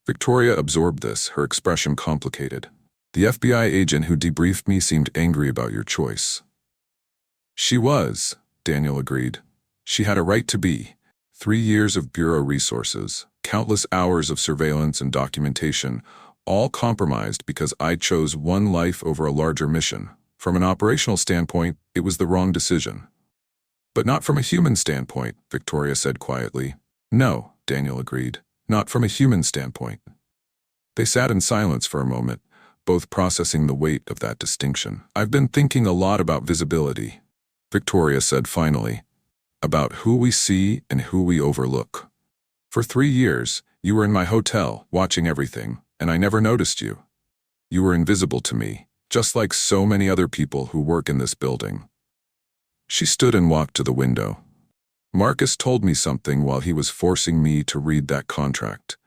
Victoria absorbed this, her expression complicated. The FBI agent who debriefed me seemed angry about your choice. She was, Daniel agreed. She had a right to be. 3 years of Bureau resources, countless hours of surveillance and documentation, all compromised because I chose one life over a larger mission. From an operational standpoint, it was the wrong decision. But not from a human standpoint, Victoria said quietly. No, Daniel agreed. Not from a human standpoint. They sat in silence for a moment, both processing the weight of that distinction. I've been thinking a lot about visibility, Victoria said finally. About who we see and who we overlook. For 3 years, you were in my hotel, watching everything, and I never noticed you. You were invisible to me, just like so many other people who work in this building. She stood and walked to the window. Marcus told me something while he was forcing me to read that contract.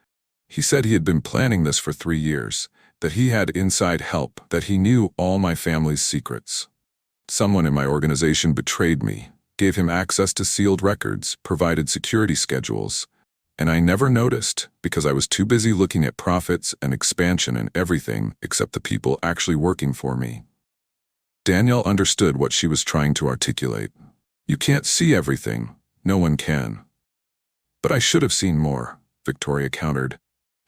He said he had been planning this for 3 years, that he had inside help, that he knew all my family's secrets. Someone in my organization betrayed me, gave him access to sealed records, provided security schedules, and I never noticed because I was too busy looking at profits and expansion and everything except the people actually working for me. Danielle understood what she was trying to articulate. You can't see everything. No one can. But I should have seen more, Victoria countered.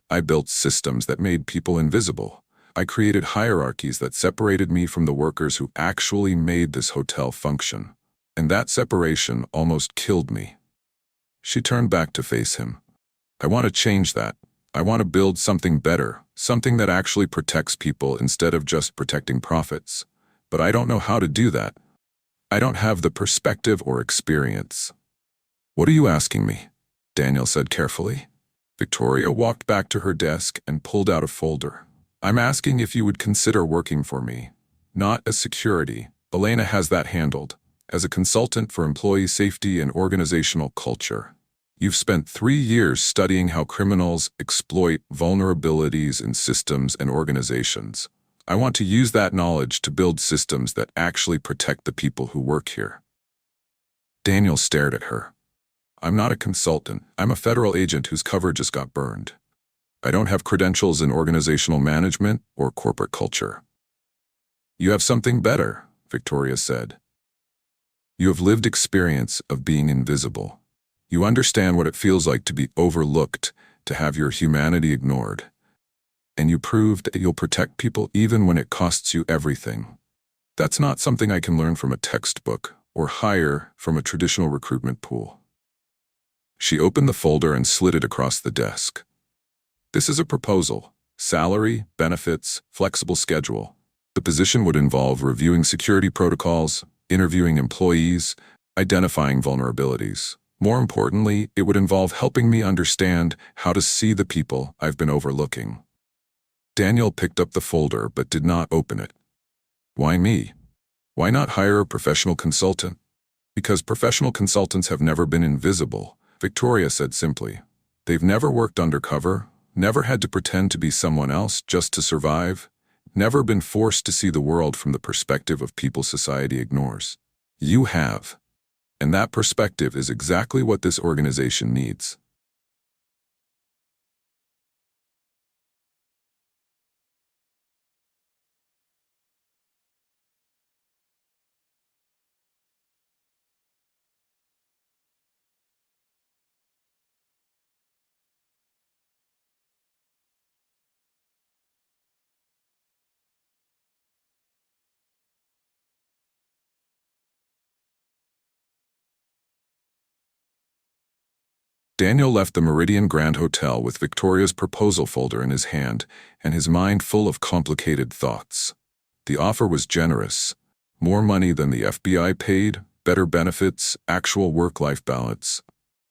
I built systems that made people invisible. I created hierarchies that separated me from the workers who actually made this hotel function. And that separation almost killed me. She turned back to face him. I want to change that. I want to build something better, something that actually protects people instead of just protecting profits. But I don't know how to do that. I don't have the perspective or experience. What are you asking me? Daniel said carefully. Victoria walked back to her desk and pulled out a folder. I'm asking if you would consider working for me. Not as security. Elena has that handled. As a consultant for employee safety and organizational culture. You've spent 3 years studying how criminals exploit vulnerabilities in systems and organizations. I want to use that knowledge to build systems that actually protect the people who work here. Daniel stared at her. I'm not a consultant. I'm a federal agent whose cover just got burned. I don't have credentials in organizational management or corporate culture. You have something better, Victoria said. You have lived experience of being invisible. You understand what it feels like to be overlooked, to have your humanity ignored. And you proved that you'll protect people even when it costs you everything. That's not something I can learn from a textbook or hire from a traditional recruitment pool. She opened the folder and slid it across the desk. This is a proposal. Salary, benefits, flexible schedule. The position would involve reviewing security protocols, interviewing employees, identifying vulnerabilities. More importantly, it would involve helping me understand how to see the people I've been overlooking. Daniel picked up the folder but did not open it. Why me? Why not hire a professional consultant? Because professional consultants have never been invisible, Victoria said simply. They've never worked undercover, never had to pretend to be someone else just to survive, never been forced to see the world from the perspective of people society ignores. You have. And that perspective is exactly what this organization needs. Daniel left the Meridian Grand Hotel with Victoria's proposal folder in his hand and his mind full of complicated thoughts. The offer was generous. More money than the FBI paid, better benefits, actual work-life balance.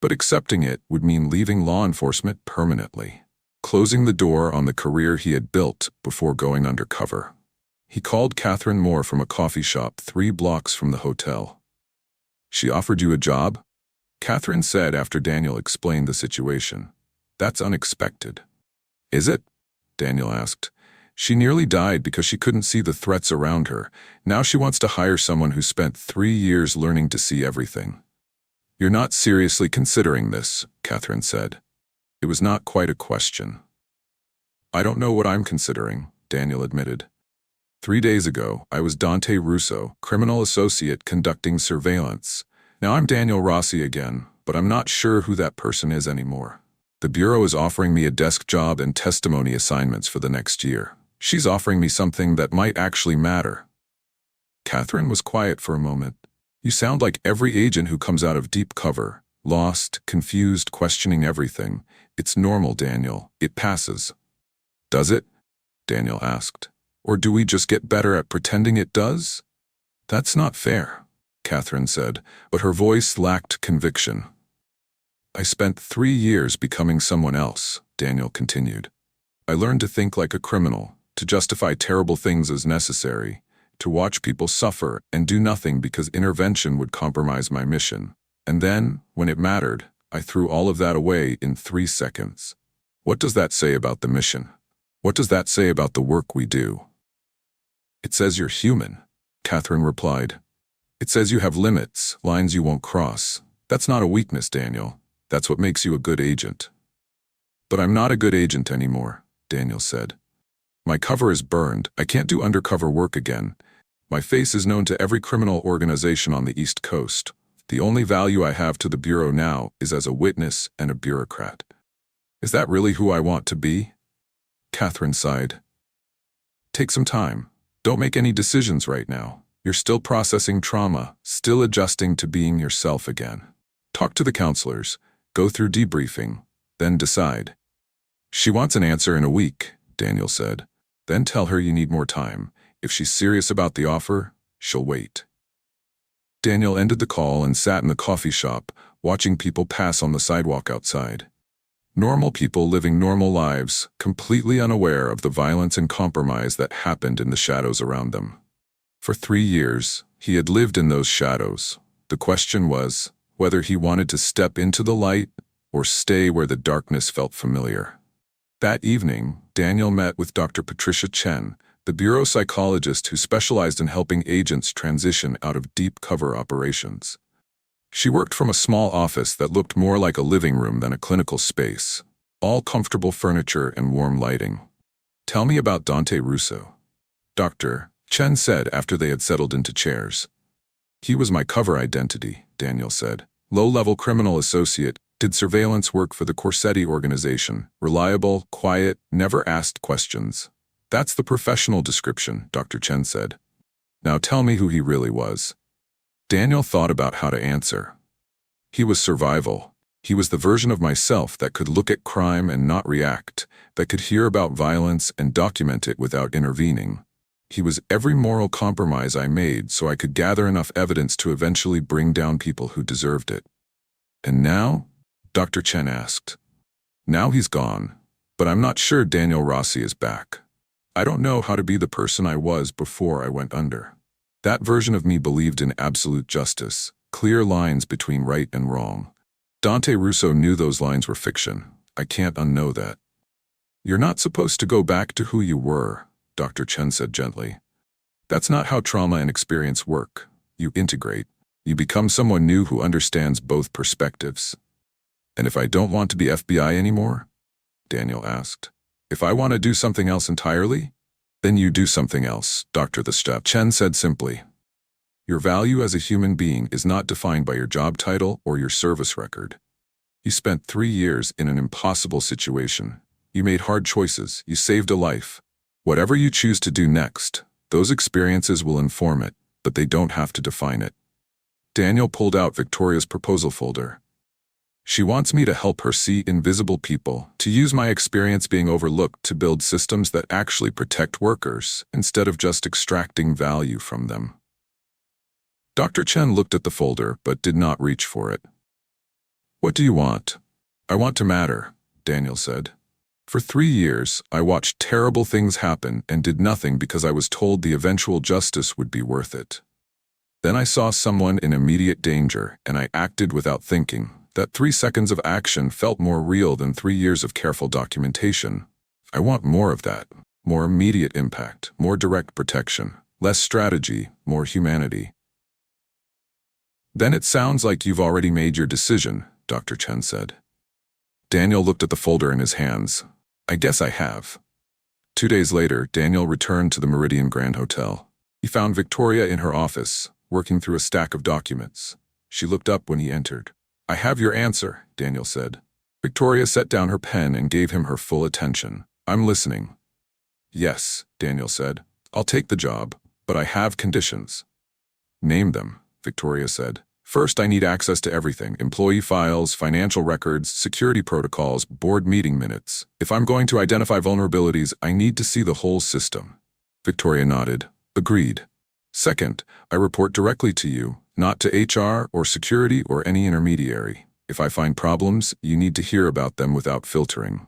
But accepting it would mean leaving law enforcement permanently, closing the door on the career he had built before going undercover. He called Catherine Moore from a coffee shop 3 blocks from the hotel. "She offered you a job?" Catherine said after Daniel explained the situation. "That's unexpected." "Is it?" Daniel asked. "She nearly died because she couldn't see the threats around her. Now she wants to hire someone who spent 3 years learning to see everything." "You're not seriously considering this," Catherine said. It was not quite a question. "I don't know what I'm considering," Daniel admitted. 3 days ago, I was Dante Russo, criminal associate conducting surveillance. Now I'm Daniel Rossi again, but I'm not sure who that person is anymore. The Bureau is offering me a desk job and testimony assignments for the next year. She's offering me something that might actually matter." Catherine was quiet for a moment. "You sound like every agent who comes out of deep cover, lost, confused, questioning everything. It's normal, Daniel. It passes." "Does it?" Daniel asked. "Or do we just get better at pretending it does?" "That's not fair," Catherine said, but her voice lacked conviction. "I spent 3 years becoming someone else," Daniel continued. "I learned to think like a criminal, to justify terrible things as necessary, to watch people suffer and do nothing because intervention would compromise my mission. And then, when it mattered, I threw all of that away in 3 seconds. What does that say about the mission? What does that say about the work we do?" "It says you're human," Catherine replied. "It says you have limits, lines you won't cross. That's not a weakness, Daniel. That's what makes you a good agent." "But I'm not a good agent anymore," Daniel said. "My cover is burned. I can't do undercover work again. My face is known to every criminal organization on the East Coast. The only value I have to the Bureau now is as a witness and a bureaucrat. Is that really who I want to be?" Catherine sighed. "Take some time. Don't make any decisions right now. You're still processing trauma, still adjusting to being yourself again. Talk to the counselors, go through debriefing, then decide." "She wants an answer in a week," Daniel said. "Then tell her you need more time. If she's serious about the offer, she'll wait." Daniel ended the call and sat in the coffee shop, watching people pass on the sidewalk outside. Normal people living normal lives, completely unaware of the violence and compromise that happened in the shadows around them. For 3 years, he had lived in those shadows. The question was whether he wanted to step into the light or stay where the darkness felt familiar. That evening, Daniel met with Dr. Patricia Chen, the Bureau psychologist who specialized in helping agents transition out of deep cover operations. She worked from a small office that looked more like a living room than a clinical space, all comfortable furniture and warm lighting. "Tell me about Dante Russo," Dr. Chen said after they had settled into chairs. "He was my cover identity," Daniel said. "Low-level criminal associate, did surveillance work for the Corsetti organization. Reliable, quiet, never asked questions." "That's the professional description," Dr. Chen said. "Now tell me who he really was." Daniel thought about how to answer. "He was survival. He was the version of myself that could look at crime and not react, that could hear about violence and document it without intervening. He was every moral compromise I made so I could gather enough evidence to eventually bring down people who deserved it." "And now?" Dr. Chen asked. "Now he's gone, but I'm not sure Daniel Rossi is back. I don't know how to be the person I was before I went under. That version of me believed in absolute justice, clear lines between right and wrong. Dante Russo knew those lines were fiction. I can't unknow that." "You're not supposed to go back to who you were," Dr. Chen said gently. "That's not how trauma and experience work. You integrate. You become someone new who understands both perspectives." "And if I don't want to be FBI anymore?" Daniel asked. "If I want to do something else entirely?" "Then you do something else," Dr. Chen said simply. "Your value as a human being is not defined by your job title or your service record. You spent 3 years in an impossible situation. You made hard choices. You saved a life. Whatever you choose to do next, those experiences will inform it, but they don't have to define it." Daniel pulled out Victoria's proposal folder. She wants me to help her see invisible people, to use my experience being overlooked to build systems that actually protect workers, instead of just extracting value from them. Dr. Chen looked at the folder but did not reach for it. "What do you want?" "I want to matter," Daniel said. "For 3 years, I watched terrible things happen and did nothing because I was told the eventual justice would be worth it. Then I saw someone in immediate danger, and I acted without thinking. That 3 seconds of action felt more real than 3 years of careful documentation. I want more of that. More immediate impact, more direct protection, less strategy, more humanity." "Then it sounds like you've already made your decision," Dr. Chen said. Daniel looked at the folder in his hands. "I guess I have." 2 days later, Daniel returned to the Meridian Grand Hotel. He found Victoria in her office, working through a stack of documents. She looked up when he entered. "I have your answer," Daniel said. Victoria set down her pen and gave him her full attention. "I'm listening." "Yes," Daniel said. "I'll take the job, but I have conditions." "Name them," Victoria said. "First, I need access to everything: employee files, financial records, security protocols, board meeting minutes. If I'm going to identify vulnerabilities, I need to see the whole system." Victoria nodded. "Agreed." "Second, I report directly to you, not to HR or security or any intermediary. If I find problems, you need to hear about them without filtering."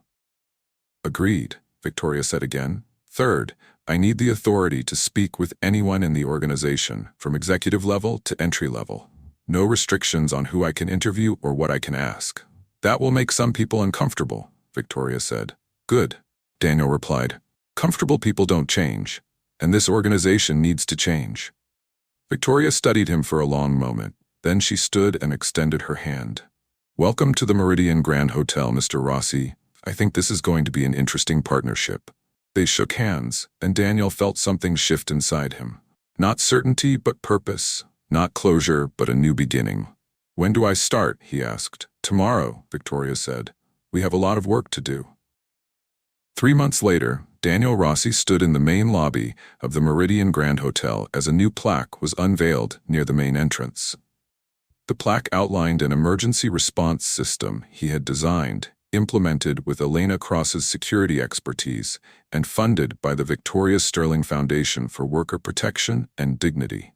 "Agreed," Victoria said again. "Third, I need the authority to speak with anyone in the organization, from executive level to entry level. No restrictions on who I can interview or what I can ask." "That will make some people uncomfortable," Victoria said. "Good," Daniel replied. "Comfortable people don't change, and this organization needs to change." Victoria studied him for a long moment. Then she stood and extended her hand. "Welcome to the Meridian Grand Hotel, Mr. Rossi. I think this is going to be an interesting partnership." They shook hands, and Daniel felt something shift inside him. Not certainty, but purpose. Not closure, but a new beginning. "When do I start?" he asked. "Tomorrow," Victoria said. "We have a lot of work to do." 3 months later, Daniel Rossi stood in the main lobby of the Meridian Grand Hotel as a new plaque was unveiled near the main entrance. The plaque outlined an emergency response system he had designed, implemented with Elena Cross's security expertise, and funded by the Victoria Sterling Foundation for Worker Protection and Dignity.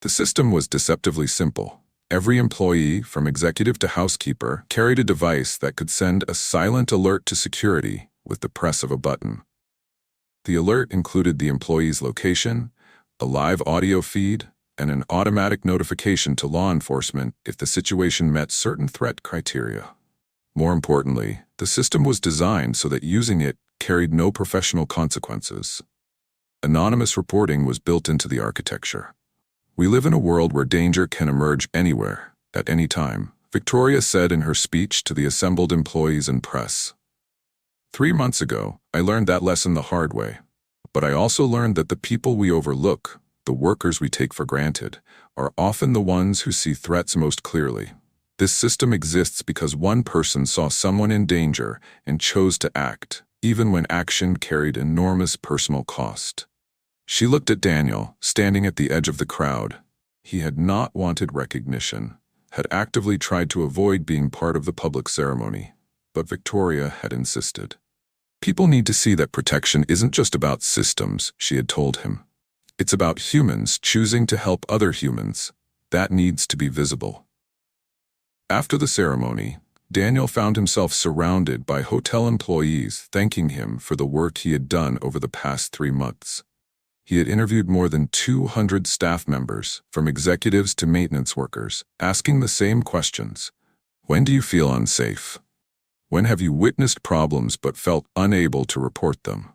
The system was deceptively simple. Every employee, from executive to housekeeper, carried a device that could send a silent alert to security with the press of a button. The alert included the employee's location, a live audio feed, and an automatic notification to law enforcement if the situation met certain threat criteria. More importantly, the system was designed so that using it carried no professional consequences. Anonymous reporting was built into the architecture. "We live in a world where danger can emerge anywhere, at any time," Victoria said in her speech to the assembled employees and press. 3 months ago, I learned that lesson the hard way. But I also learned that the people we overlook, the workers we take for granted, are often the ones who see threats most clearly. This system exists because one person saw someone in danger and chose to act, even when action carried enormous personal cost. She looked at Daniel, standing at the edge of the crowd. He had not wanted recognition, had actively tried to avoid being part of the public ceremony, but Victoria had insisted. "People need to see that protection isn't just about systems," she had told him. "It's about humans choosing to help other humans. That needs to be visible." After the ceremony, Daniel found himself surrounded by hotel employees thanking him for the work he had done over the past 3 months. He had interviewed more than 200 staff members, from executives to maintenance workers, asking the same questions. When do you feel unsafe? When have you witnessed problems but felt unable to report them?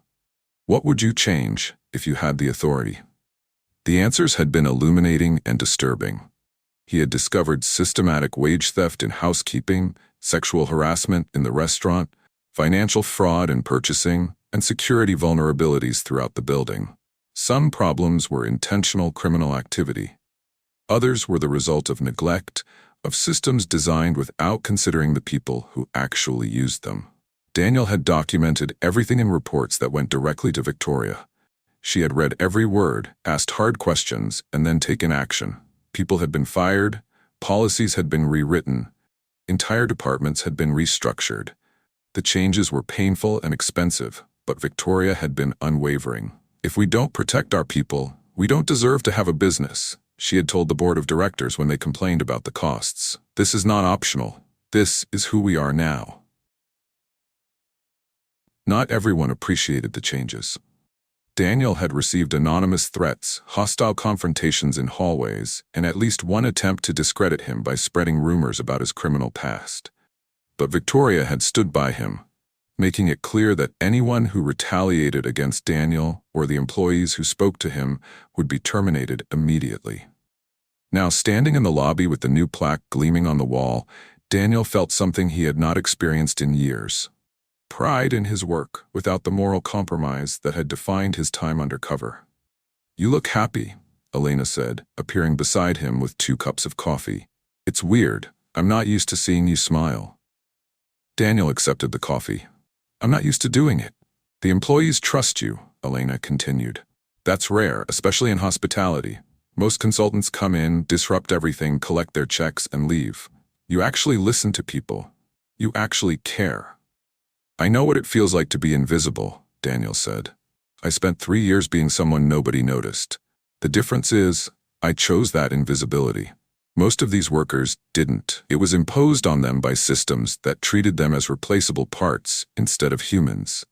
What would you change if you had the authority? The answers had been illuminating and disturbing. He had discovered systematic wage theft in housekeeping, sexual harassment in the restaurant, financial fraud in purchasing, and security vulnerabilities throughout the building. Some problems were intentional criminal activity. Others were the result of neglect, of systems designed without considering the people who actually used them. Daniel had documented everything in reports that went directly to Victoria. She had read every word, asked hard questions, and then taken action. People had been fired, policies had been rewritten, entire departments had been restructured. The changes were painful and expensive, but Victoria had been unwavering. "If we don't protect our people, we don't deserve to have a business," she had told the board of directors when they complained about the costs. "This is not optional. This is who we are now." Not everyone appreciated the changes. Daniel had received anonymous threats, hostile confrontations in hallways, and at least one attempt to discredit him by spreading rumors about his criminal past. But Victoria had stood by him, making it clear that anyone who retaliated against Daniel or the employees who spoke to him would be terminated immediately. Now, standing in the lobby with the new plaque gleaming on the wall, Daniel felt something he had not experienced in years. Pride in his work, without the moral compromise that had defined his time undercover. "You look happy," Elena said, appearing beside him with 2 cups of coffee. "It's weird. I'm not used to seeing you smile." Daniel accepted the coffee. "I'm not used to doing it. The employees trust you," Elena continued. "That's rare, especially in hospitality. Most consultants come in, disrupt everything, collect their checks, and leave. You actually listen to people. You actually care." "I know what it feels like to be invisible," Daniel said. "I spent 3 years being someone nobody noticed. The difference is, I chose that invisibility. Most of these workers didn't. It was imposed on them by systems that treated them as replaceable parts instead of humans."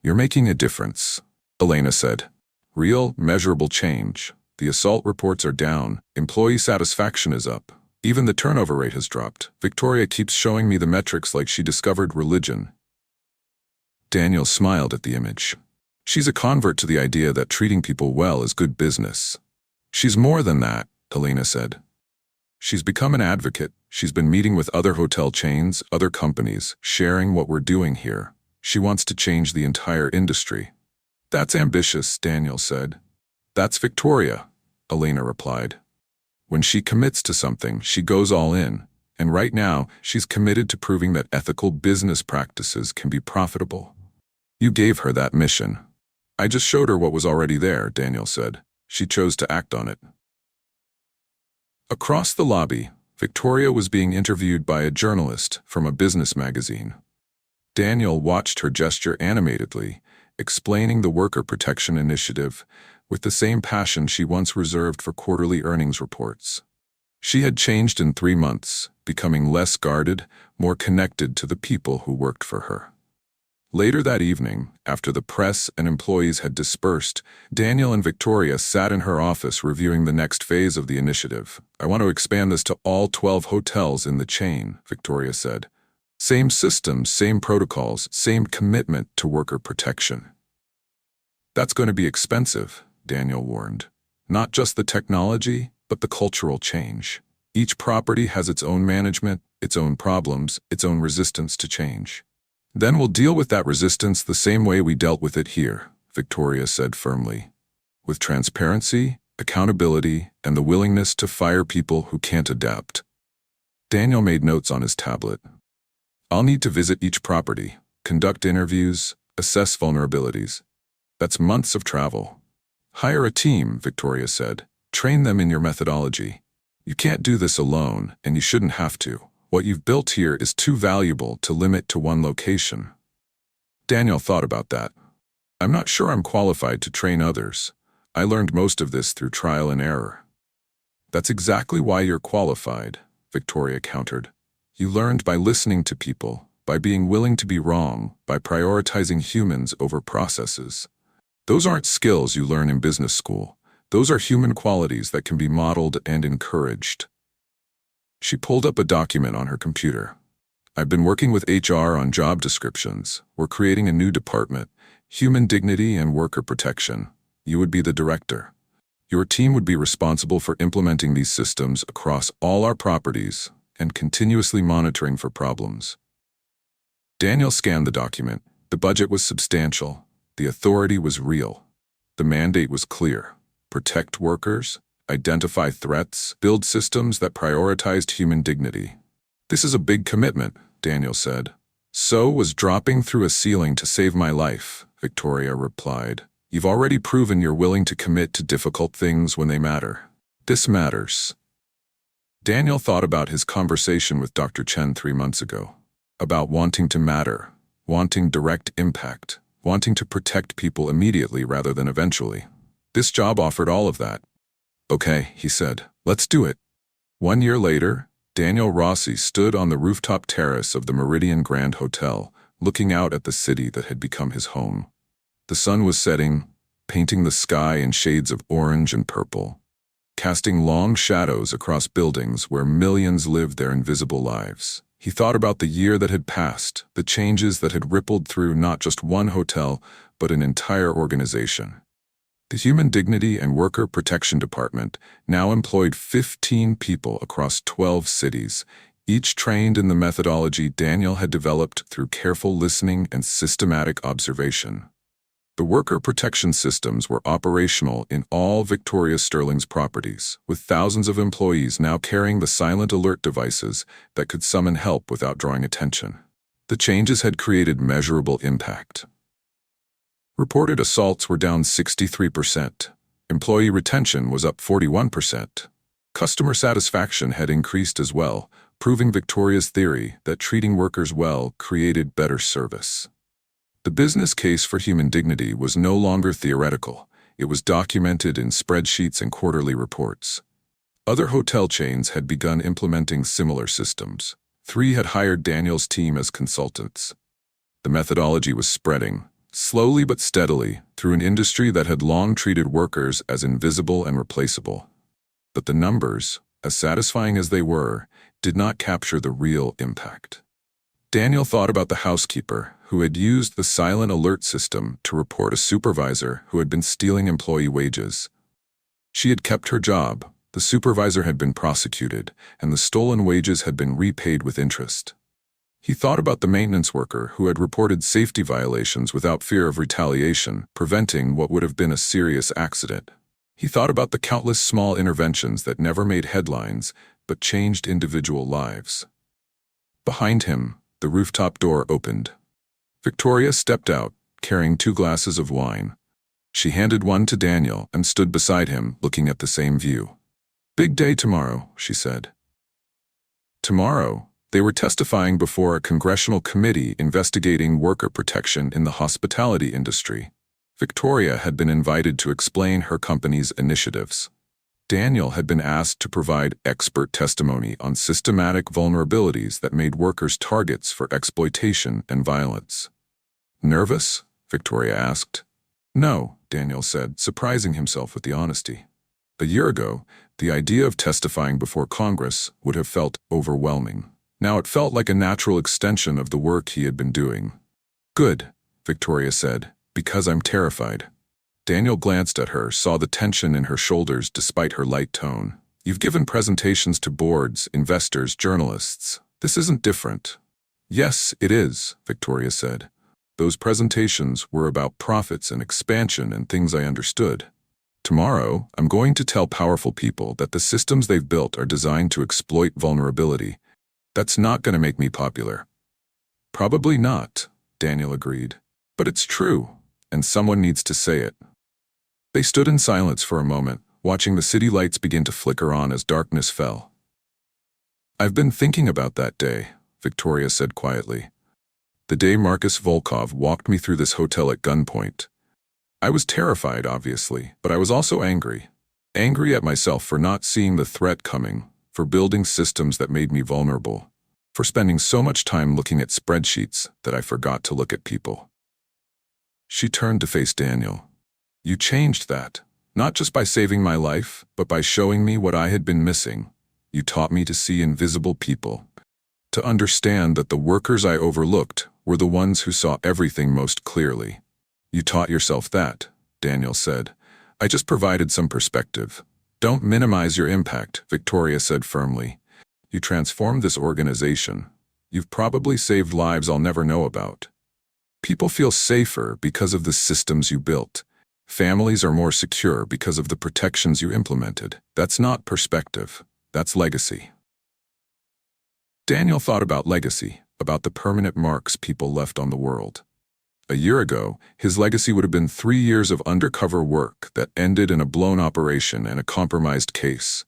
"You're making a difference," Elena said. "Real, measurable change. The assault reports are down, employee satisfaction is up. Even the turnover rate has dropped. Victoria keeps showing me the metrics like she discovered religion." Daniel smiled at the image. "She's a convert to the idea that treating people well is good business." "She's more than that," Elena said. "She's become an advocate. She's been meeting with other hotel chains, other companies, sharing what we're doing here. She wants to change the entire industry." "That's ambitious," Daniel said. "That's Victoria," Elena replied. "When she commits to something, she goes all in. And right now, she's committed to proving that ethical business practices can be profitable." "You gave her that mission." "I just showed her what was already there," Daniel said. "She chose to act on it." Across the lobby, Victoria was being interviewed by a journalist from a business magazine. Daniel watched her gesture animatedly, explaining the Worker Protection Initiative with the same passion she once reserved for quarterly earnings reports. She had changed in 3 months, becoming less guarded, more connected to the people who worked for her. Later that evening, after the press and employees had dispersed, Daniel and Victoria sat in her office reviewing the next phase of the initiative. "I want to expand this to all 12 hotels in the chain," Victoria said. "Same systems, same protocols, same commitment to worker protection." "That's going to be expensive," Daniel warned. "Not just the technology, but the cultural change. Each property has its own management, its own problems, its own resistance to change." "Then we'll deal with that resistance the same way we dealt with it here," Victoria said firmly. "With transparency, accountability, and the willingness to fire people who can't adapt." Daniel made notes on his tablet. "I'll need to visit each property, conduct interviews, assess vulnerabilities. That's months of travel." "Hire a team," Victoria said. "Train them in your methodology. You can't do this alone, and you shouldn't have to. What you've built here is too valuable to limit to one location." Daniel thought about that. "I'm not sure I'm qualified to train others. I learned most of this through trial and error." "That's exactly why you're qualified," Victoria countered. "You learned by listening to people, by being willing to be wrong, by prioritizing humans over processes. Those aren't skills you learn in business school. Those are human qualities that can be modeled and encouraged." She pulled up a document on her computer. "I've been working with HR on job descriptions. We're creating a new department, Human Dignity and Worker Protection. You would be the director. Your team would be responsible for implementing these systems across all our properties and continuously monitoring for problems." Daniel scanned the document. The budget was substantial. The authority was real. The mandate was clear. Protect workers, identify threats, build systems that prioritized human dignity. "This is a big commitment," Daniel said. "So was dropping through a ceiling to save my life," Victoria replied. "You've already proven you're willing to commit to difficult things when they matter. This matters." Daniel thought about his conversation with Dr. Chen 3 months ago, about wanting to matter, wanting direct impact, wanting to protect people immediately rather than eventually. This job offered all of that. Okay, he said, let's do it. 1 year later, Daniel Rossi stood on the rooftop terrace of the Meridian Grand Hotel, looking out at the city that had become his home. The sun was setting, painting the sky in shades of orange and purple, casting long shadows across buildings where millions lived their invisible lives. He thought about the year that had passed, the changes that had rippled through not just one hotel, but an entire organization. The Human Dignity and Worker Protection Department now employed 15 people across 12 cities, each trained in the methodology Daniel had developed through careful listening and systematic observation. The worker protection systems were operational in all Victoria Sterling's properties, with thousands of employees now carrying the silent alert devices that could summon help without drawing attention. The changes had created measurable impact. Reported assaults were down 63%. Employee retention was up 41%. Customer satisfaction had increased as well, proving Victoria's theory that treating workers well created better service. The business case for human dignity was no longer theoretical. It was documented in spreadsheets and quarterly reports. Other hotel chains had begun implementing similar systems. 3 had hired Daniel's team as consultants. The methodology was spreading, slowly but steadily, through an industry that had long treated workers as invisible and replaceable. But the numbers, as satisfying as they were, did not capture the real impact. Daniel thought about the housekeeper who had used the silent alert system to report a supervisor who had been stealing employee wages. She had kept her job, the supervisor had been prosecuted, and the stolen wages had been repaid with interest. He thought about the maintenance worker who had reported safety violations without fear of retaliation, preventing what would have been a serious accident. He thought about the countless small interventions that never made headlines, but changed individual lives. Behind him, the rooftop door opened. Victoria stepped out, carrying 2 glasses of wine. She handed one to Daniel and stood beside him, looking at the same view. Big day tomorrow, she said. Tomorrow, they were testifying before a congressional committee investigating worker protection in the hospitality industry. Victoria had been invited to explain her company's initiatives. Daniel had been asked to provide expert testimony on systematic vulnerabilities that made workers targets for exploitation and violence. Nervous? Victoria asked. No, Daniel said, surprising himself with the honesty. A year ago, the idea of testifying before Congress would have felt overwhelming. Now it felt like a natural extension of the work he had been doing. Good, Victoria said, because I'm terrified. Daniel glanced at her, saw the tension in her shoulders despite her light tone. You've given presentations to boards, investors, journalists. This isn't different. Yes, it is, Victoria said. Those presentations were about profits and expansion and things I understood. Tomorrow, I'm going to tell powerful people that the systems they've built are designed to exploit vulnerability. That's not going to make me popular. Probably not, Daniel agreed. But it's true, and someone needs to say it. They stood in silence for a moment, watching the city lights begin to flicker on as darkness fell. I've been thinking about that day, Victoria said quietly. The day Marcus Volkov walked me through this hotel at gunpoint. I was terrified, obviously, but I was also angry. Angry at myself for not seeing the threat coming, for building systems that made me vulnerable, for spending so much time looking at spreadsheets that I forgot to look at people. She turned to face Daniel. You changed that, not just by saving my life, but by showing me what I had been missing. You taught me to see invisible people, to understand that the workers I overlooked were the ones who saw everything most clearly. You taught yourself that, Daniel said. I just provided some perspective. Don't minimize your impact, Victoria said firmly. You transformed this organization. You've probably saved lives I'll never know about. People feel safer because of the systems you built. Families are more secure because of the protections you implemented. That's not perspective. That's legacy. Daniel thought about legacy, about the permanent marks people left on the world. A year ago, his legacy would have been 3 years of undercover work that ended in a blown operation and a compromised case.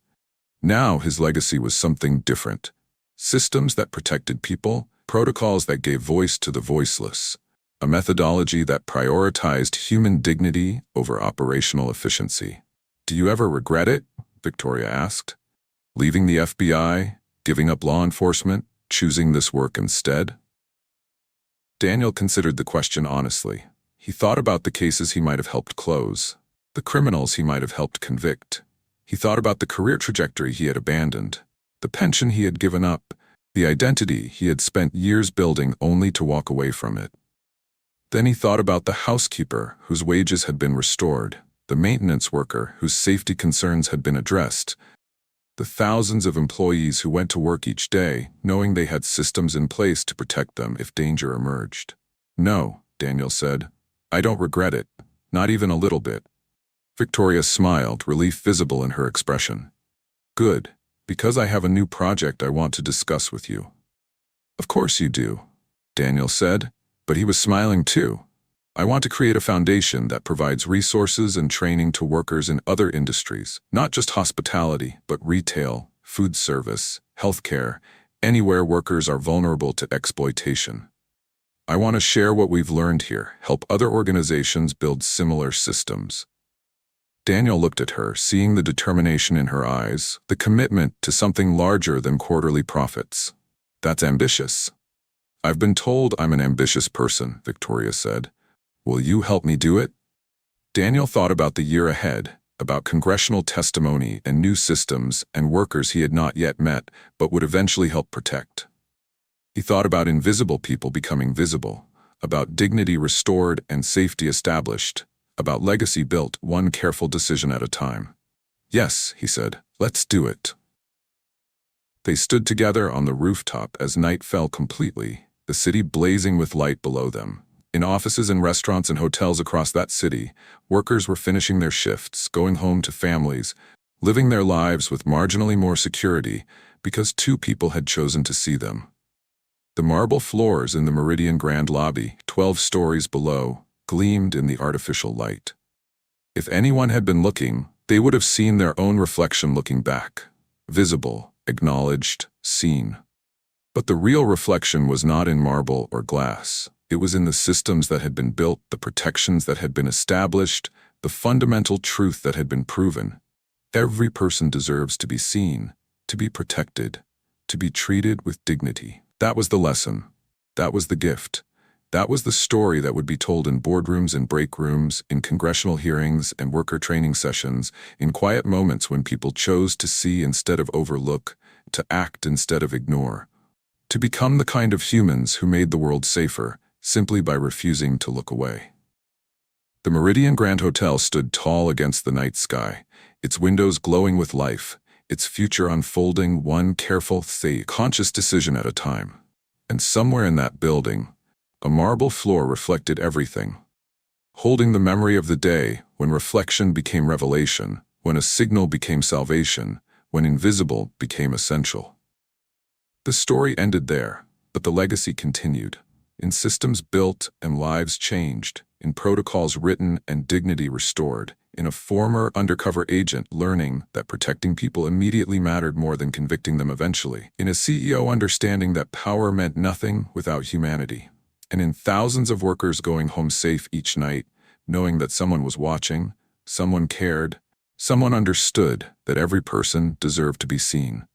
Now his legacy was something different. Systems that protected people, protocols that gave voice to the voiceless, a methodology that prioritized human dignity over operational efficiency. "Do you ever regret it?" Victoria asked. "Leaving the FBI, giving up law enforcement, choosing this work instead?" Daniel considered the question honestly. He thought about the cases he might have helped close, the criminals he might have helped convict. He thought about the career trajectory he had abandoned, the pension he had given up, the identity he had spent years building only to walk away from it. Then he thought about the housekeeper whose wages had been restored, the maintenance worker whose safety concerns had been addressed, the thousands of employees who went to work each day knowing they had systems in place to protect them if danger emerged. "No," Daniel said. "I don't regret it, not even a little bit." Victoria smiled, relief visible in her expression. "Good, because I have a new project I want to discuss with you." "Of course you do," Daniel said, but he was smiling too. "I want to create a foundation that provides resources and training to workers in other industries, not just hospitality, but retail, food service, healthcare, anywhere workers are vulnerable to exploitation. I want to share what we've learned here, help other organizations build similar systems." Daniel looked at her, seeing the determination in her eyes, the commitment to something larger than quarterly profits. "That's ambitious." "I've been told I'm an ambitious person," Victoria said. "Will you help me do it?" Daniel thought about the year ahead, about congressional testimony and new systems and workers he had not yet met but would eventually help protect. He thought about invisible people becoming visible, about dignity restored and safety established, about legacy built one careful decision at a time. "Yes," he said, "let's do it." They stood together on the rooftop as night fell completely, the city blazing with light below them. In offices and restaurants and hotels across that city, workers were finishing their shifts, going home to families, living their lives with marginally more security because two people had chosen to see them. The marble floors in the Meridian Grand Lobby, 12 stories below, gleamed in the artificial light. If anyone had been looking, they would have seen their own reflection looking back, visible, acknowledged, seen. But the real reflection was not in marble or glass. It was in the systems that had been built, the protections that had been established, the fundamental truth that had been proven. Every person deserves to be seen, to be protected, to be treated with dignity. That was the lesson. That was the gift. That was the story that would be told in boardrooms and break rooms, in congressional hearings and worker training sessions, in quiet moments when people chose to see instead of overlook, to act instead of ignore, to become the kind of humans who made the world safer, simply by refusing to look away. The Meridian Grand Hotel stood tall against the night sky, its windows glowing with life, its future unfolding one careful, conscious decision at a time. And somewhere in that building, a marble floor reflected everything, holding the memory of the day when reflection became revelation, when a signal became salvation, when invisible became essential. The story ended there, but the legacy continued. In systems built and lives changed, in protocols written and dignity restored, in a former undercover agent learning that protecting people immediately mattered more than convicting them eventually, in a CEO understanding that power meant nothing without humanity, and in thousands of workers going home safe each night, knowing that someone was watching, someone cared, someone understood that every person deserved to be seen.